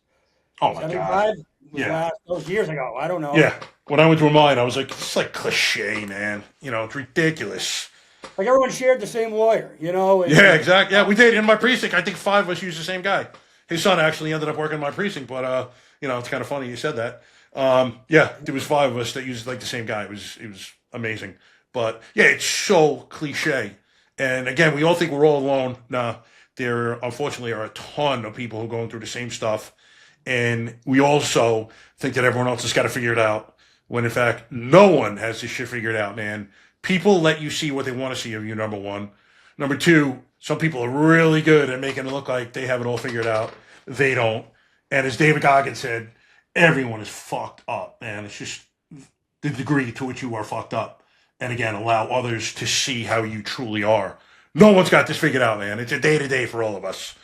Speaker 3: Oh my
Speaker 4: 75?
Speaker 3: God!
Speaker 4: Those years ago, I don't know.
Speaker 3: Yeah, when I went through mine, I was like, it's like cliche, man. It's ridiculous.
Speaker 4: Like everyone shared the same lawyer,
Speaker 3: Yeah, exactly. Yeah, we did in my precinct. I think 5 of us used the same guy. His son actually ended up working in my precinct, but it's kind of funny you said that. There was 5 of us that used like the same guy. It was amazing. But yeah, it's so cliche. And again, we all think we're all alone. Nah, there unfortunately are a ton of people who are going through the same stuff. And we also think that everyone else has got to figure it out. When in fact, no one has this shit figured out, man. People let you see what they want to see of you, number one. Number two, some people are really good at making it look like they have it all figured out. They don't. And as David Goggins said, everyone is fucked up, man. It's just the degree to which you are fucked up. And again, allow others to see how you truly are. No one's got this figured out, man. It's a day-to-day for all of us.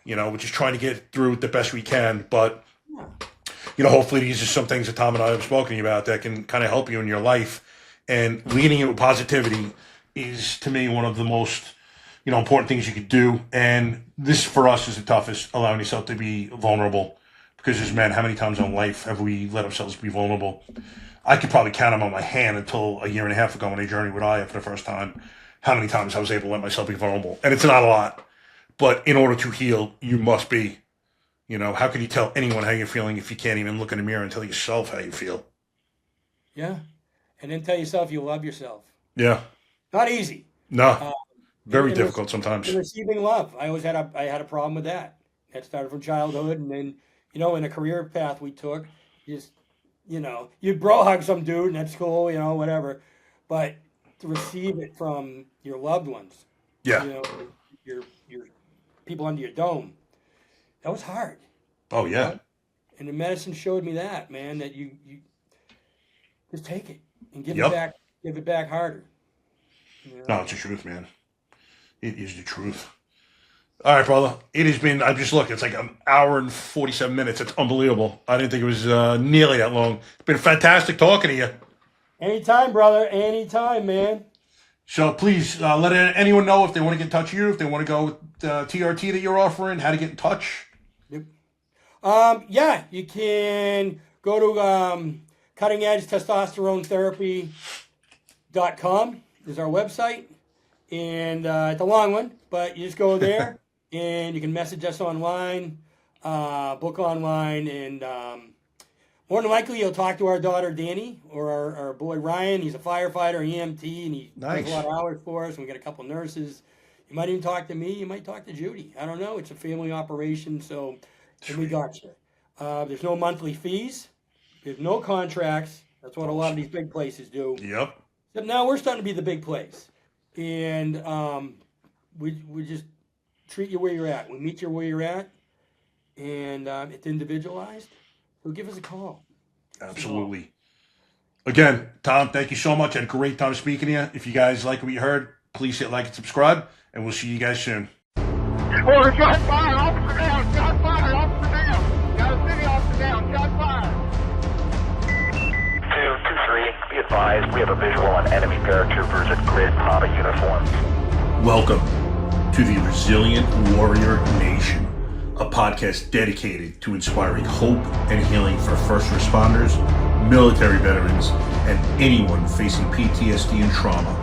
Speaker 3: We're just trying to get through it the best we can. But, hopefully these are some things that Tom and I have spoken about that can kind of help you in your life. And leading it with positivity is, to me, one of the most, important things you could do. And this, for us, is the toughest, allowing yourself to be vulnerable. Because as men, how many times in life have we let ourselves be vulnerable? I could probably count them on my hand until a year and a half ago when I journeyed with Aya for the first time, how many times I was able to let myself be vulnerable. And it's not a lot. But in order to heal, you must be. How can you tell anyone how you're feeling if you can't even look in the mirror and tell yourself how you feel?
Speaker 4: Yeah. And then tell yourself you love yourself.
Speaker 3: Yeah.
Speaker 4: Not easy.
Speaker 3: No. Very difficult sometimes.
Speaker 4: Receiving love. I had a problem with that. That started from childhood, and then, in a career path we took, you bro hug some dude, and that's cool, whatever. But to receive it from your loved ones, your people under your dome, that was hard.
Speaker 3: Oh yeah.
Speaker 4: And the medicine showed me that, man, that you just take it and give it back harder.
Speaker 3: No, it's the truth, man. It is the truth. All right, brother. It has been, I just looked, it's like an hour and 47 minutes. It's unbelievable. I didn't think it was nearly that long. It's been fantastic talking to you.
Speaker 4: Anytime, brother. Anytime, man.
Speaker 3: So please let anyone know if they want to get in touch with you, if they want to go with TRT that you're offering, how to get in touch.
Speaker 4: Yep. You can go to Cutting Edge Testosterone Therapy.com is our website. And it's a long one, but you just go there and you can message us online, book online, and more than likely you'll talk to our daughter Danny or our boy Ryan. He's a firefighter, EMT, and he does a lot of hours for us. We got a couple nurses. You might even talk to me. You might talk to Judi. I don't know. It's a family operation, so we got you. There's no monthly fees. There's no contracts. That's what a lot of these big places do.
Speaker 3: Yep.
Speaker 4: But now we're starting to be the big place. And we just treat you where you're at. We meet you where you're at, and it's individualized. So give us a call.
Speaker 3: Absolutely. Again, Tom, thank you so much. I had a great time speaking to you. If you guys like what you heard, please hit like and subscribe, and we'll see you guys soon.
Speaker 1: Oh, shot fired, officer down, shot fired, officer down. Got a city officer down, shot fired.
Speaker 2: 223, be advised, we have a visual on enemy paratroopers in grid Papa uniforms.
Speaker 3: Welcome to the Resilient Warrior Nation, a podcast dedicated to inspiring hope and healing for first responders, military veterans, and anyone facing PTSD and trauma.